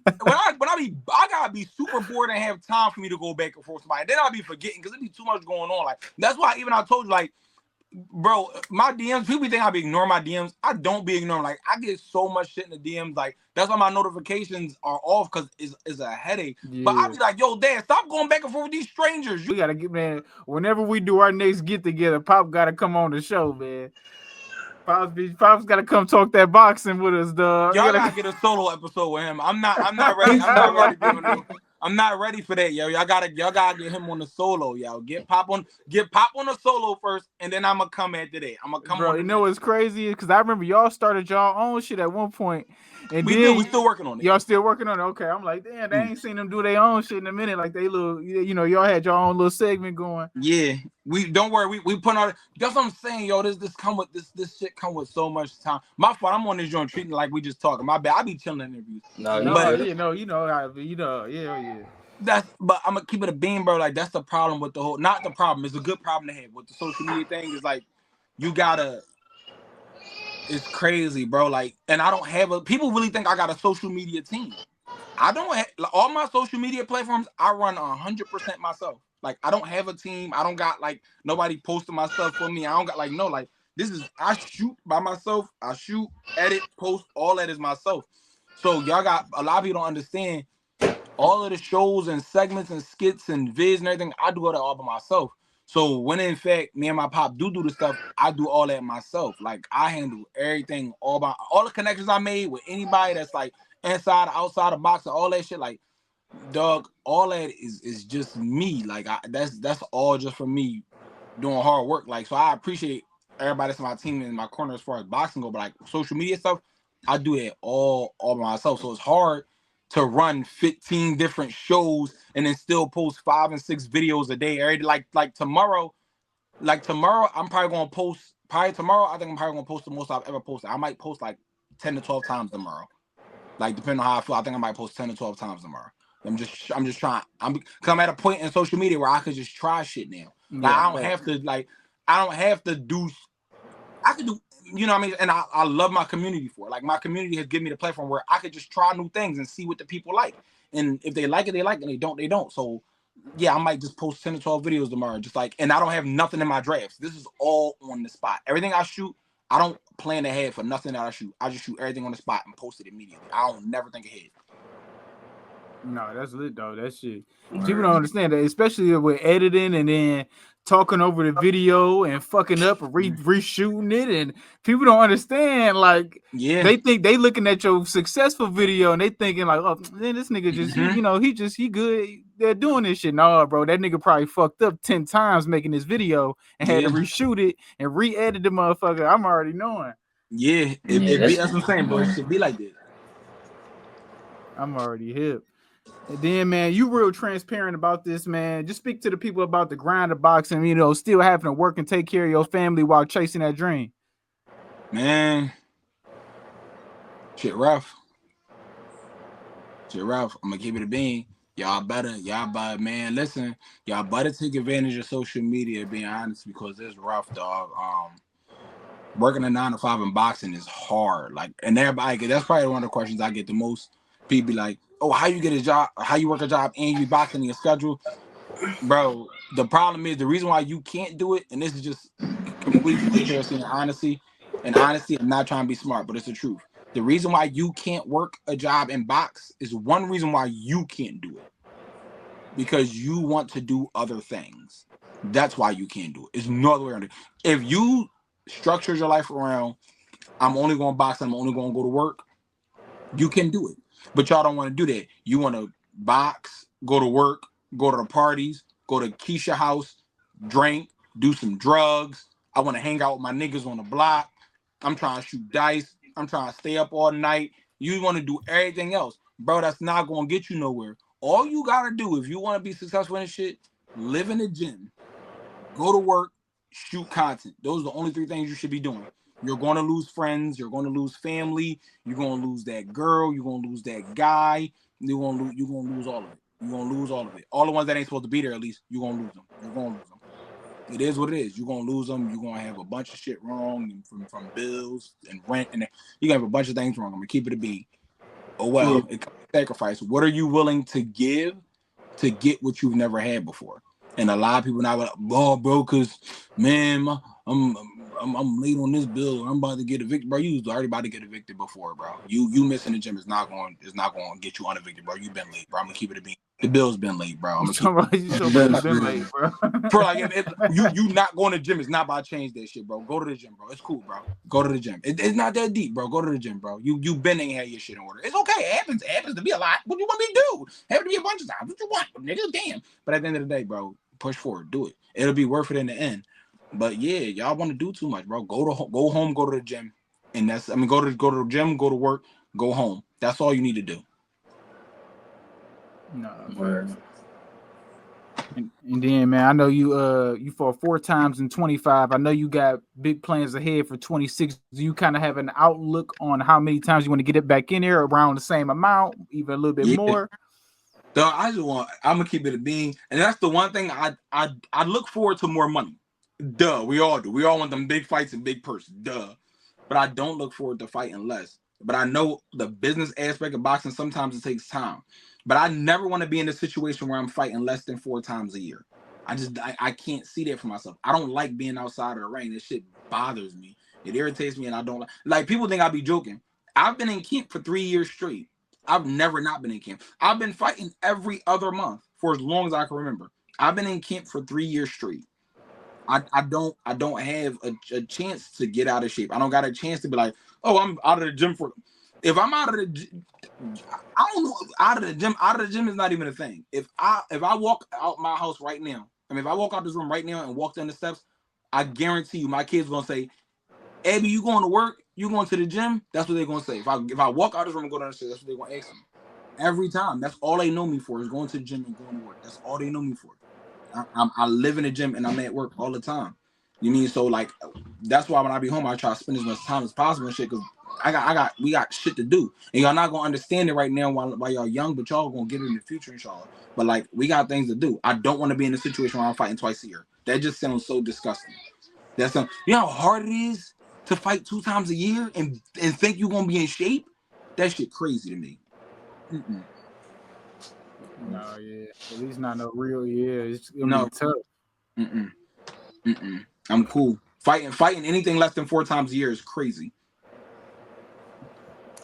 gotta be super bored and have time for me to go back and forth with somebody. Then I'll be forgetting because it be too much going on. Like, that's why even I told you, like, bro, my DMs, people think I be ignoring my DMs. I don't be ignoring. Like, I get so much shit in the DMs. Like, that's why my notifications are off because it's a headache. Yeah. But I be like, yo, Dad, stop going back and forth with these strangers. We gotta get, man. Whenever we do our next get together, Pop gotta come on the show, man. Pop's gotta come talk that boxing with us, dog. Y'all gotta get a solo episode with him. I'm not ready. I'm not ready for that, yo. Y'all gotta get him on the solo, yo. Get Pop on the solo first, and then I'ma come after that. I'ma come. Bro, you know what's crazy is because I remember y'all started y'all own shit at one point, and we still working on it. Y'all still working on it? Okay, I'm like, damn, they ain't seen them do their own shit in a minute. Like they little, you know, y'all had your own little segment going. Yeah, we don't worry. We put on. That's what I'm saying, yo. This shit come with so much time. My fault. I'm on this joint treating like we just talking. My bad. I be chilling in interviews. Yeah. But I'm gonna keep it a beam, bro. Like that's the problem with the whole. Not the problem. It's a good problem to have with the social media thing. Is like you gotta. It's crazy, bro. Like, and I don't have people really think I got a social media team. I don't have all my social media platforms. I run 100% myself. Like, I don't have a team. I don't got like nobody posting my stuff for me. I don't got like this is I shoot by myself. I shoot, edit, post. All that is myself. So y'all got a lot of people don't understand all of the shows and segments and skits and vids and everything. I do all that all by myself. So when in fact me and my Pop do the stuff, I do all that myself. Like I handle everything all the connections I made with anybody that's like inside, outside of boxing, all that shit. Like, dog, all that is just me. Like that's all just for me doing hard work. Like so, I appreciate everybody that's on my team and in my corner as far as boxing go. But like social media stuff, I do it all by myself. So it's hard to run 15 different shows and then still post 5 and 6 videos a day. Like tomorrow, I'm probably gonna post. Tomorrow, I think I'm probably gonna post the most I've ever posted. I might post like 10 to 12 times tomorrow. Like depending on how I feel, I think I might post 10 to 12 times tomorrow. I'm just trying. Cause I'm at a point in social media where I could just try shit now. Like I don't have to do. I could do. You know what I mean? And I love my community for it. Like my community has given me the platform where I could just try new things and see what the people like. And if they like it, they like it. And they don't. So yeah, I might just post 10 to 12 videos tomorrow. Just like, and I don't have nothing in my drafts. This is all on the spot. Everything I shoot, I don't plan ahead for nothing that I shoot. I just shoot everything on the spot and post it immediately. I don't never think ahead. No, that's lit though. That shit. People don't understand that, especially with editing and then talking over the video and fucking up and reshooting it, and people don't understand. Like, they think they looking at your successful video and they thinking like, oh, man, this nigga just, he good. They're doing this shit. No, bro, that nigga probably fucked up 10 times making this video and had to reshoot it and re-edit the motherfucker. I'm already knowing. Yeah, that's what I'm saying, bro. It should be like this. I'm already hip. And then, man, you real transparent about this, man. Just speak to the people about the grind of boxing, still having to work and take care of your family while chasing that dream. Man, shit rough. I'm gonna keep it a bean. Y'all better, man, listen, y'all better take advantage of social media, being honest, because it's rough, dog. Working a 9 to 5 in boxing is hard. Like, and that's probably one of the questions I get the most. People be like, oh, how you get a job? How you work a job and you be boxing in your schedule? Bro, The problem is the reason why you can't do it, and this is just complete transparency and honesty. And honesty, I'm not trying to be smart, but it's the truth. The reason why you can't work a job in box is one reason why you can't do it. Because you want to do other things. That's why you can't do it. It's no other way around it. If you structure your life around, I'm only going to box, I'm only going to go to work, you can do it. But y'all don't want to do that. You want to box, go to work, go to the parties, go to Keisha house, drink, do some drugs. I want to hang out with my niggas on the block. I'm trying to shoot dice. I'm trying to stay up all night. You want to do everything else. Bro, that's not going to get you nowhere. All you got to do if you want to be successful in this shit, live in the gym, go to work, shoot content. Those are the only 3 things you should be doing. You're going to lose friends. You're going to lose family. You're going to lose that girl. You're going to lose that guy. You're going to lose all of it. You're going to lose all of it. All the ones that ain't supposed to be there, at least, you're going to lose them. You're going to lose them. It is what it is. You're going to lose them. You're going to have a bunch of shit wrong from bills and rent. And you're going to have a bunch of things wrong. I'm going to keep it a beat. Oh, well, it comes with sacrifice. What are you willing to give to get what you've never had before? And a lot of people now like, oh, bro, because, man, I'm late on this bill. I'm about to get evicted, bro. You was already about to get evicted before, bro. You missing the gym is not going to get you unevicted, bro. You've been late, bro. I'm gonna keep it a beat. The bill's been late, bro. I'm gonna keep it been late, bro. Bro, like if you not going to the gym is not about to change that shit, bro. Go to the gym, bro. It's cool, bro. Go to the gym. It's not that deep, bro. Go to the gym, bro. You been ain't had your shit in order. It's okay. It happens to be a lot. What do you want me to do? It happened to be a bunch of times. What you want, nigga? Damn. But at the end of the day, bro, push forward. Do it. It'll be worth it in the end. But yeah, y'all want to do too much, bro. Go home, go to the gym, and go to the gym, go to work, go home. That's all you need to do. No, man. And then, man, I know you fought 4 times in 25. I know you got big plans ahead for 26. Do you kind of have an outlook on how many times you want to get it back in there, around the same amount, even a little bit more? So I'm gonna keep it a bean, and that's the one thing I look forward to more money. Duh, we all do. We all want them big fights and big purse. Duh, but I don't look forward to fighting less. But I know the business aspect of boxing sometimes it takes time. But I never want to be in a situation where I'm fighting less than 4 times a year. I can't see that for myself. I don't like being outside of the ring. This shit bothers me. It irritates me, and I don't like people think I be joking. I've been in camp for 3 years straight. I've never not been in camp. I've been fighting every other month for as long as I can remember. I've been in camp for 3 years straight. I don't have a chance to get out of shape. I don't got a chance to be like, oh, I'm out of the gym for. If I'm out of the gym, I don't know. Out of the gym is not even a thing. If I walk out my house right now, if I walk out this room right now and walk down the steps, I guarantee you, my kids gonna say, "Abby, you going to work? You going to the gym?" That's what they're gonna say. If I walk out this room and go down the stairs, that's what they're gonna ask me. Every time. That's all they know me for is going to the gym and going to work. That's all they know me for. I live in the gym and I'm at work all the time. You mean so like that's why when I be home I try to spend as much time as possible and shit because we got shit to do. And y'all not gonna understand it right now while y'all young, but y'all gonna get it in the future, inshallah. But like we got things to do. I don't want to be in a situation where I'm fighting twice a year. That just sounds so disgusting. You know how hard it is to fight 2 times a year and think you're gonna be in shape? That shit crazy to me. Mm-mm. No, yeah. At least not no real, yeah. It's gonna be tough. I'm cool. Fighting anything less than 4 times a year is crazy.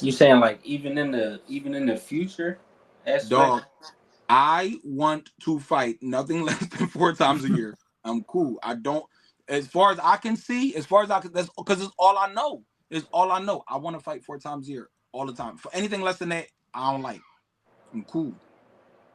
You saying like even in the future aspect? Dog, I want to fight nothing less than 4 times a year. I'm cool. I don't, as far as I can see, that's because it's all I know. It's all I know. I want to fight 4 times a year all the time. For anything less than that, I don't like. I'm cool.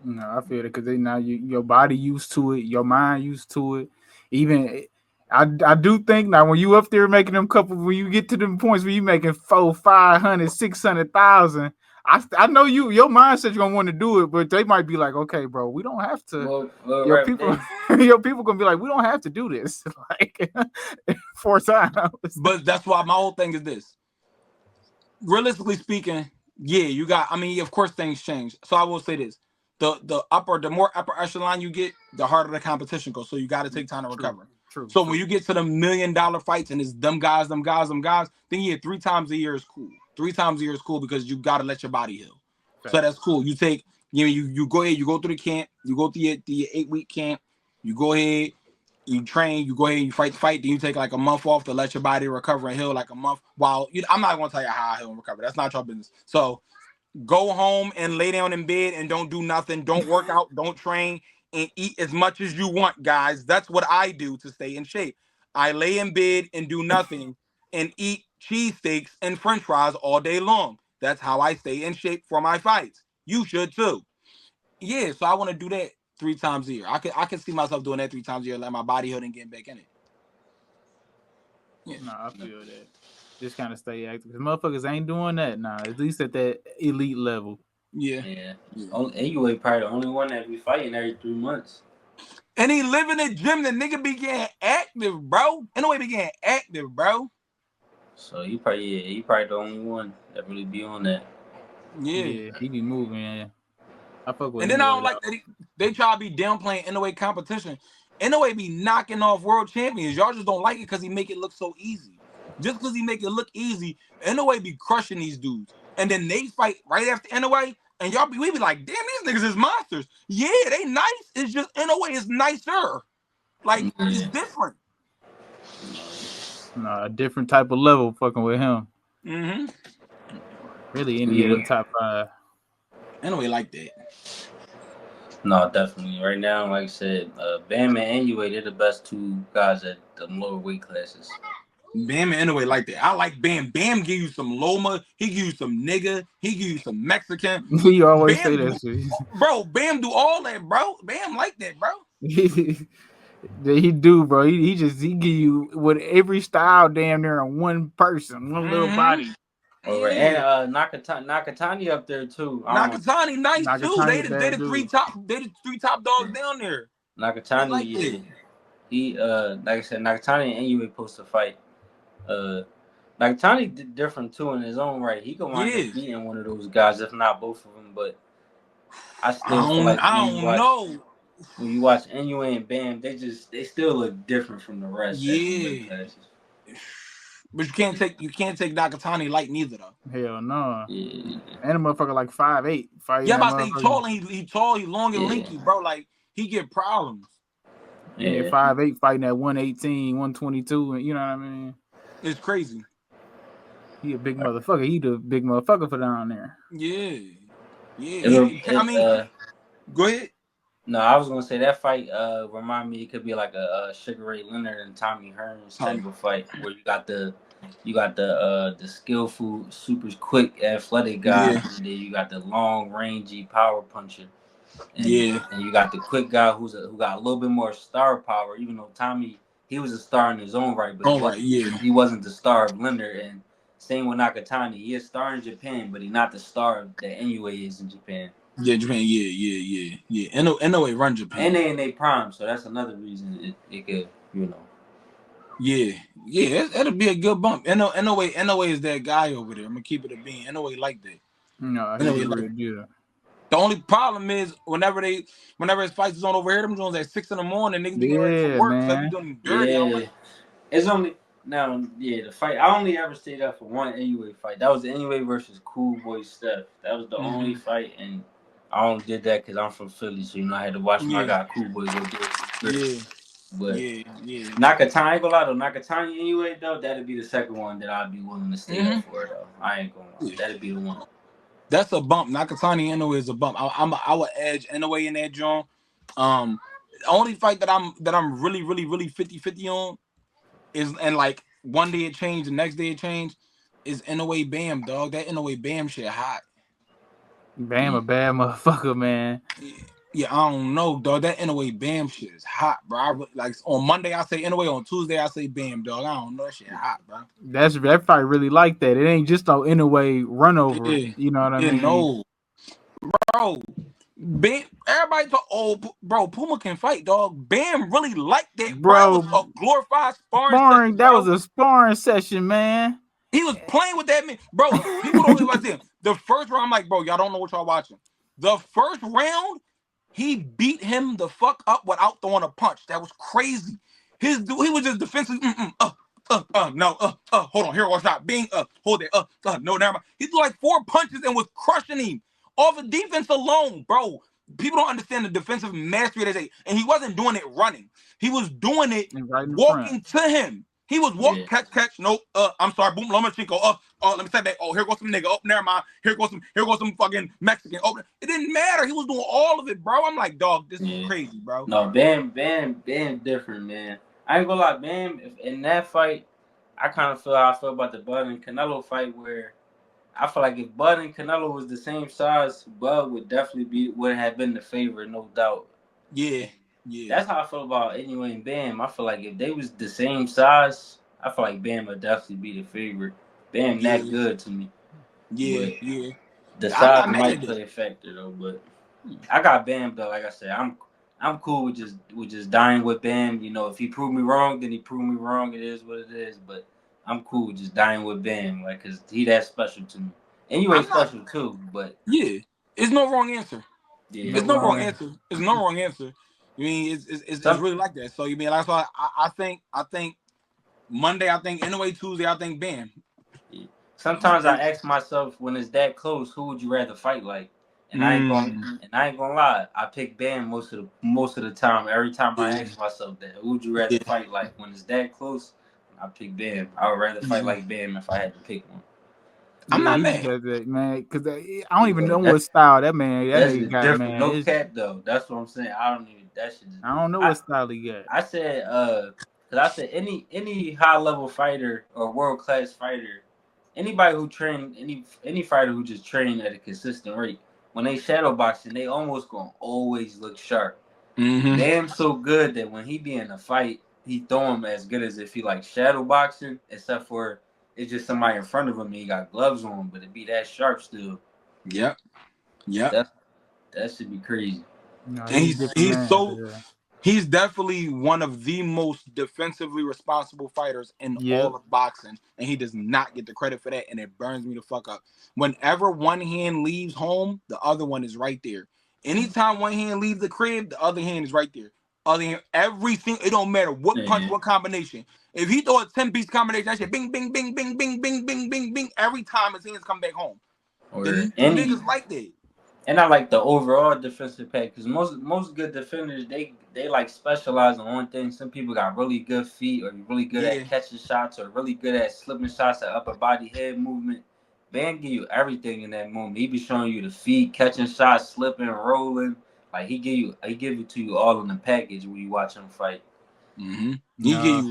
No, I feel it because now your body used to it, your mind used to it. Even I do think now when you up there making them when you get to them points where you making 400, 500, 600,000, I know your mindset you're gonna want to do it, but they might be like, okay, bro, we don't have to. Your people gonna be like, we don't have to do this like 4 times. But that's why my whole thing is this. Realistically speaking, yeah, you got. I mean, of course, things change. So I will say this. The more upper echelon you get, the harder the competition goes. So you got to take time to recover. True. When you get to the $1 million fights and it's them guys, then yeah, 3 times a year is cool. 3 times a year is cool because you got to let your body heal. Okay. So that's cool. You take, you go ahead, you go through the camp, you go through your 8-week camp, You go ahead, you train, you go ahead, you fight the fight, then you take like a month off to let your body recover and heal like a month. While I'm not gonna tell you how I heal and recover. That's not your business. So go home and lay down in bed and don't do nothing. Don't work out, don't train, and eat as much as you want, guys. That's what I do to stay in shape. I lay in bed and do nothing and eat cheesesteaks and french fries all day long. That's how I stay in shape for my fights. You should too. Yeah, so I want to do that 3 times a year. I can see myself doing that 3 times a year, let my body heal and get back in it. Yeah. Nah, I feel that. Just kind of stay active. Because motherfuckers ain't doing that now. At least at that elite level. Yeah. Anyway, probably the only one that be fighting every 3 months. And he live in the gym. The nigga be getting active, bro. Anyway, be getting active, bro. So he probably the only one that really be on that. Yeah, he be moving. Yeah. I fuck with. And then I don't like that they try to be downplaying NOA competition. NOA be knocking off world champions. Y'all just don't like it because he make it look so easy. Just because he make it look easy, NOA be crushing these dudes. And then they fight right after NOA, and we be like, damn, these niggas is monsters. Yeah, they nice. It's just NOA is nicer. Like, it's different. Nah, a different type of level fucking with him. Mm-hmm. Really, any of the top 5. NOA like that. No, definitely. Right now, like I said, Bam and Anyway, they're the best 2 guys at the lower weight classes. Bam and NOA like that. I like Bam. Bam give you some Loma. He give you some nigga. He give you some Mexican. You always Bam say that shit. Bro, Bam do all that, bro. Bam like that, bro. He do, bro. He give you with every style damn near on one person, one little body. Yeah. And Nakatani up there too. Nakatani nice too. They the 3 top dogs down there. Nakatani, like he like I said, Nakatani and Anyway supposed to fight. Nakatani different too in his own right. He can wind up beating one of those guys, if not both of them. But I still feel like I don't know. When you watch Anyway and Bam, they still look different from the rest. Yeah. But you can't take Nakatani light neither though. Hell no. Yeah. And a motherfucker like 5'8". Yeah, I'm about to say he tall, he long and lanky, bro. Like he get problems. Yeah, 5'8" fighting at 118, 122, and you know what I mean? It's crazy. He a big motherfucker. He the big motherfucker for down there. Yeah. Yeah. Go ahead. No, I was gonna say that fight remind me it could be like a Sugar Ray Leonard and Tommy Hearns type of fight where you got the skillful, super quick, athletic guy, and then you got the long rangy power puncher. And you got the quick guy who got a little bit more star power, even though Tommy, he was a star in his own right, but he wasn't the star of Leonard. And same with Nakatani, he is a star in Japan, but he's not the star that Anyway is in Japan. Yeah, Japan. Yeah. NOA run Japan. And they in their prime, so that's another reason it could, you know. Yeah. That'll be a good bump. NOA is that guy over there. I'm gonna keep it a bean. NOA like that. No, The only problem is whenever his fights is on over here, them jones at 6 a.m. niggas be getting ready for work, man. so you doing dirty. Yeah. It's only now, the fight. I only ever stayed up for one Anyway fight. That was Anyway versus Cool Boy Steph. That was the only fight, and I only did that because I'm from Philly, so I had to watch my guy Cool Boy go do it. But Nakatani, I ain't gonna lie though, Nakatani Anyway though, that'd be the second one that I'd be willing to stay up for though. I ain't gonna lie. That'd be the one. That's a bump. Nakatani NOA is a bump. I would edge NOA in that joint. The only fight that I'm really 50-50 on is, and like one day it changed, the next day it changed, is NOA Bam, dog. That NOA Bam shit hot. Bam a bad motherfucker, man. Yeah, I don't know, dog. That NOA Bam shit is hot, bro. Like on Monday I say NOA, on Tuesday I say Bam, dog. I don't know, that shit hot, bro. That fight really like that. It ain't just no NOA run over. You know what I mean? No, bro. Bam, everybody talk. Bro, Puma can fight, dog. Bam really like that, bro. It was a glorified sparring session, that was a sparring session, man. He was playing with that man, bro. People don't realize him. The first round, I'm like, bro, y'all don't know what y'all watching. The first round, he beat him the fuck up without throwing a punch. That was crazy. He was just defensively. No, hold on, here, watch out. Bing, hold it, no, never mind. He threw like 4 punches and was crushing him off of defense alone, bro. people don't understand the defensive mastery that they. And he wasn't doing it running. He was doing it right walking to him. He was walking, Yeah. catch. No, I'm sorry, boom, Lomachenko. Let me say that. Oh, here goes some nigga. Oh, never mind. Here goes some fucking Mexican. Oh, it didn't matter. He was doing all of it, bro. I'm like, dog, this is crazy, bro. No, Bam different, man. I ain't gonna lie, Bam. In that fight, I kind of feel how I feel about the Bud and Canelo fight, where I feel like if Bud and Canelo was the same size, Bud would definitely would have been the favorite, no doubt. Yeah. That's how I feel about anyway and Bam. I feel like if they was the same size, I feel like Bam would definitely be the favorite. Bam that good to me. Yeah. The size might play a factor though, but I got Bam though. Like I said, I'm cool with just dying with Bam. You know, if he proved me wrong, then he proved me wrong. It is what it is. But I'm cool with just dying with Bam, like, cause he that special to me. Anyway, special too. But yeah, it's no wrong answer. Yeah, it's no wrong answer. It's no wrong answer. I mean, it's really like that. So you mean that's why I think Monday, I think anyway, Tuesday, I think Bam. Sometimes I ask myself when it's that close, who would you rather fight like? And I ain't gonna lie, I pick Bam most of the time. Every time I ask myself that, who would you rather fight like? When it's that close, I pick Bam. I would rather fight like Bam if I had to pick one. I'm not mad, man, because I don't even know what style that nigga got, different. man. No cap though. That's what I'm saying. I don't even. That shit. I don't know what style he got. I said, because I said any high level fighter or world class fighter, anybody who train any fighter who just train at a consistent rate, when they shadow boxing, they almost gonna always look sharp. Bam's so good that when he be in a fight, he throw him as good as if he like shadow boxing, except for it's just somebody in front of him and he got gloves on, but it be that sharp still. Yep. That should be crazy. No, and he's definitely one of the most defensively responsible fighters in all of boxing, and he does not get the credit for that, and it burns me the fuck up. Whenever one hand leaves home, the other one is right there. Anytime one hand leaves the crib, the other hand is right there. Other hand, everything, it don't matter what punch, what combination. If he throw a 10-piece combination, that shit bing, bing, bing, bing, bing, bing, bing, bing, bing, every time his hands come back home. The niggas like that. And I like the overall defensive pack because most good defenders they like specialize on one thing. Some people got really good feet or really good at catching shots or really good at slipping shots at upper body head movement. Bam give you everything in that moment. He be showing you the feet, catching shots, slipping, rolling. Like he give it to you all in the package when you watch him fight. He give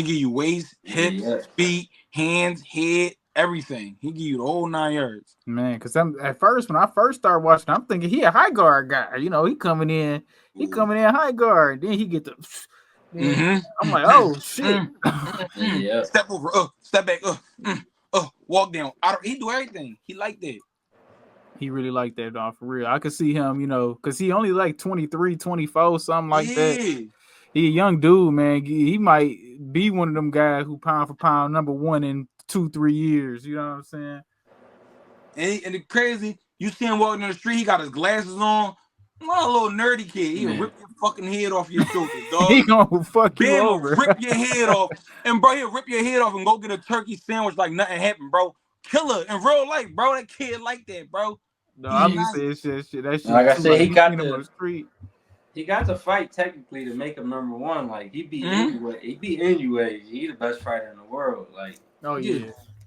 you waist, hips, feet, hands, head, everything. He give you the whole 9 yards. Man, because at first, when I first started watching, I'm thinking he a high guard guy. You know, he coming in high guard. Then he get the. I'm like, oh shit. Step over, step back, walk down. He do everything. He like that. He really like that, dog, for real. I could see him, you know, because he only like 23, 24, something like that. He a young dude, man. He might be one of them guys who pound for pound #1 in 2-3 years. You know what I'm saying? And it's crazy. You see him walking down the street. He got his glasses on. Not a little nerdy kid. He'll rip your fucking head off your shoulders, dog. He gonna fuck you over. Rip your head off. And bro, he'll rip your head off and go get a turkey sandwich like nothing happened, bro. Killer in real life, bro. That kid like that, bro. No, I be saying shit. That shit. Like I said, he got him on the street. He got to fight technically to make him #1. Like he beat anyway. He beat anyway. He the best fighter in the world. Like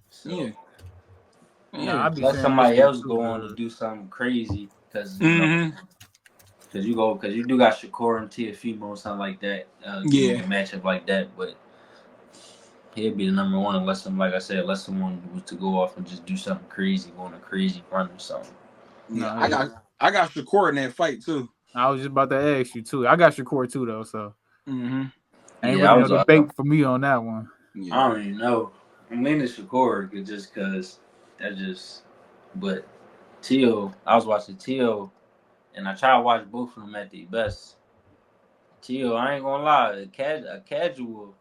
So, let somebody else go on to do something crazy because you do got Shakur and Teofimo or something like that. A matchup like that, but he'd be the #1 unless someone was to go off and just do something crazy, go on a crazy run or something. I got Shakur in that fight too. I was just about to ask you too. I got Shakur too though, so ain't really no debate for me on that one. I don't even know. I'm leaning Shakur just because but Teo, I was watching Teo and I try to watch both of them at their best. Teo, I ain't gonna lie, a casual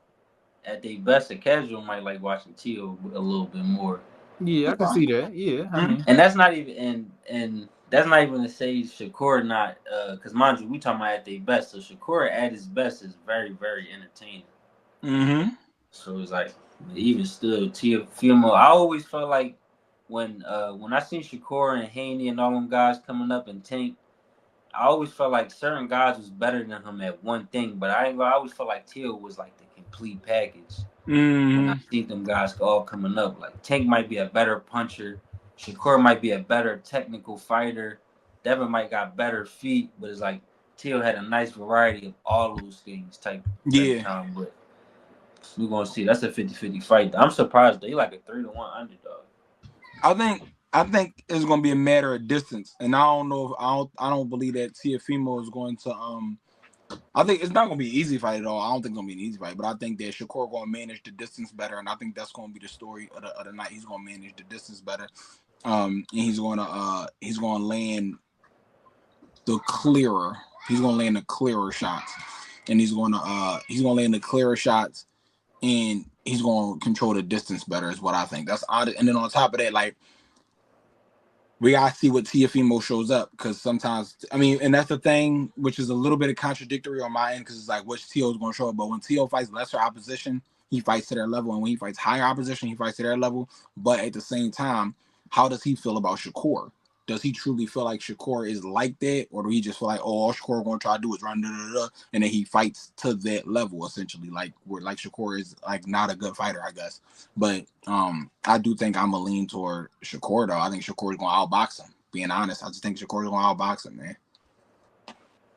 at their best, a casual might like watching Teo a little bit more. Yeah, I can see that. Yeah, I mean, and that's not even and that's not even to say Shakur not because mind you, we talking about at their best. So Shakur at his best is very, very entertaining. So it's like even still Teofimo. I always felt like when I seen Shakur and Haney and all them guys coming up and Tank, I always felt like certain guys was better than him at one thing, but I always felt like Till was like the complete package. When I see them guys all coming up, like Tank might be a better puncher, Shakur might be a better technical fighter, Devin might got better feet, but it's like Till had a nice variety of all those things type time. But we're gonna see. That's a 50-50 fight. I'm surprised they like a 3-1 underdog. I think it's gonna be a matter of distance, and I don't know if I don't believe that Teofimo is going to I think it's not gonna be an easy fight at all. I don't think it's gonna be an easy fight, but I think that Shakur gonna manage the distance better, and I think that's gonna be the story of the night. He's gonna manage the distance better, and he's gonna land the clearer. He's gonna land the clearer shots, and he's gonna land the clearer shots, and he's gonna control the distance better. Is what I think. That's odd. And then on top of that, like, we gotta see what Teofimo shows up, because sometimes, I mean, and that's the thing, which is a little bit of contradictory on my end, because it's like which Teo is going to show up. But when Teo fights lesser opposition, he fights to their level, and when he fights higher opposition, he fights to their level. But at the same time, how does he feel about Shakur? Does he truly feel like Shakur is like that, or do he just feel like, oh, all Shakur going to try to do is run, and then he fights to that level, essentially, like where like Shakur is like not a good fighter, I guess. But I do think I'm a lean toward Shakur, though. I think Shakur is going to outbox him. Being honest, I just think Shakur is going to outbox him, man.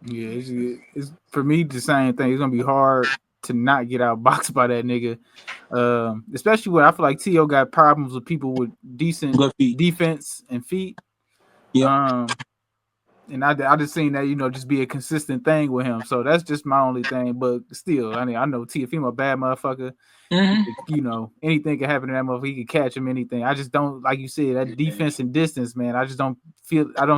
Yeah, it's for me the same thing. It's gonna be hard to not get outboxed by that nigga. Especially when I feel like T.O. got problems with people with decent defense and feet. Yeah. And I just seen that, just be a consistent thing with him. So that's just my only thing. But still, I mean, I know Teofimo a bad motherfucker. Anything can happen to that motherfucker. He can catch him, anything. I just don't, like you said, that defense and distance, man. I just don't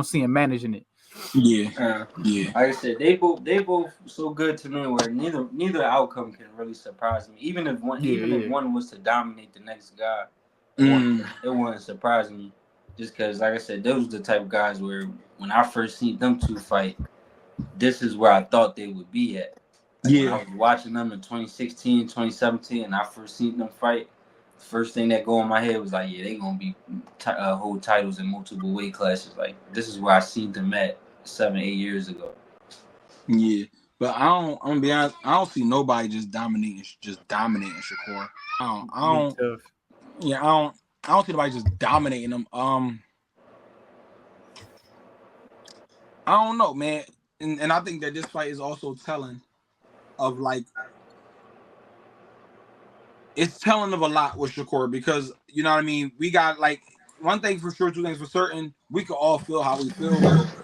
see him managing it. Yeah. Like I said, they both so good to me where neither outcome can really surprise me. Even if one was to dominate the next guy, it wouldn't surprise me. Just because, like I said, those are the type of guys where when I first seen them two fight, this is where I thought they would be at. When I was watching them in 2016, 2017, and I first seen them fight, the first thing that go in my head was like, yeah, they gonna be hold titles in multiple weight classes. Like, this is where I seen them at 7-8 years ago. Yeah, but I'm gonna be honest, I don't see nobody just dominating Shakur. I don't see nobody just dominating him. I don't know, man. And I think that this fight is also telling of, like, it's telling of a lot with Shakur, because, you know what I mean? We got, like, one thing for sure, two things for certain. We can all feel how we feel.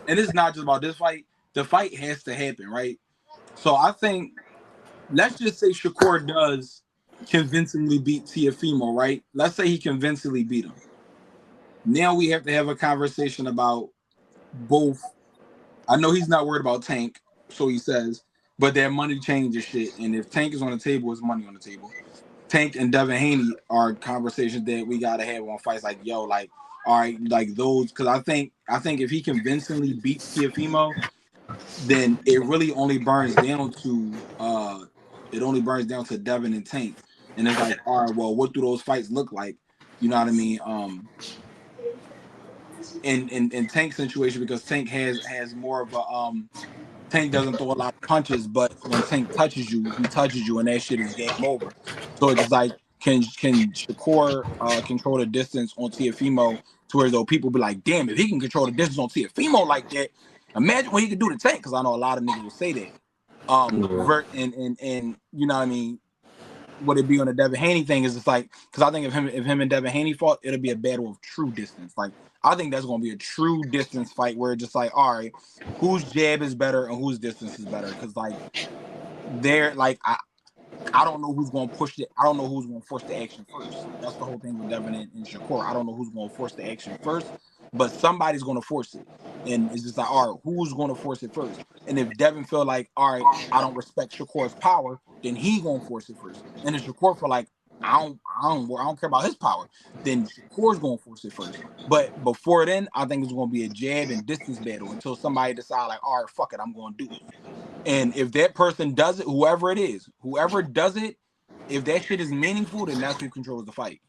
And it's not just about this fight. The fight has to happen, right? So I think, let's just say Shakur does convincingly beat Teofimo, right? Let's say he convincingly beat him. Now we have to have a conversation about both. I know he's not worried about Tank, so he says, but that money changes shit. And if Tank is on the table, it's money on the table. Tank and Devin Haney are conversations that we gotta have on fights. Like, yo, like, all right, like those, because I think if he convincingly beats Teofimo, then it really only burns down to Devin and Tank. And it's like, all right, well, what do those fights look like? You know what I mean? In Tank's situation, because Tank has more of a Tank doesn't throw a lot of punches, but when Tank touches you, he touches you, and that shit is game over. So it's just like, can Shakur control the distance on Teofimo to where, though, people be like, damn, if he can control the distance on Teofimo like that, imagine what he could do to Tank, because I know a lot of niggas will say that. And you know what I mean? What it be on the Devin Haney thing is, it's like, because I think if him and Devin Haney fought, it'll be a battle of true distance. Like, I think that's going to be a true distance fight where it's just like, all right, whose jab is better and whose distance is better? Because, like, they're like, I don't know who's going to push it. I don't know who's going to force the action first. That's the whole thing with Devin and Shakur. I don't know who's going to force the action first, but somebody's going to force it. And it's just like, all right, who's going to force it first? And if Devin feel like, all right, I don't respect Shakur's power, then he going to force it first. And if Shakur feel like, I don't care about his power, then Shakur's going to force it first. But before then, I think it's going to be a jab and distance battle until somebody decide, like, all right, fuck it, I'm going to do it. And if that person does it, whoever does it, if that shit is meaningful, then that's who controls the fight.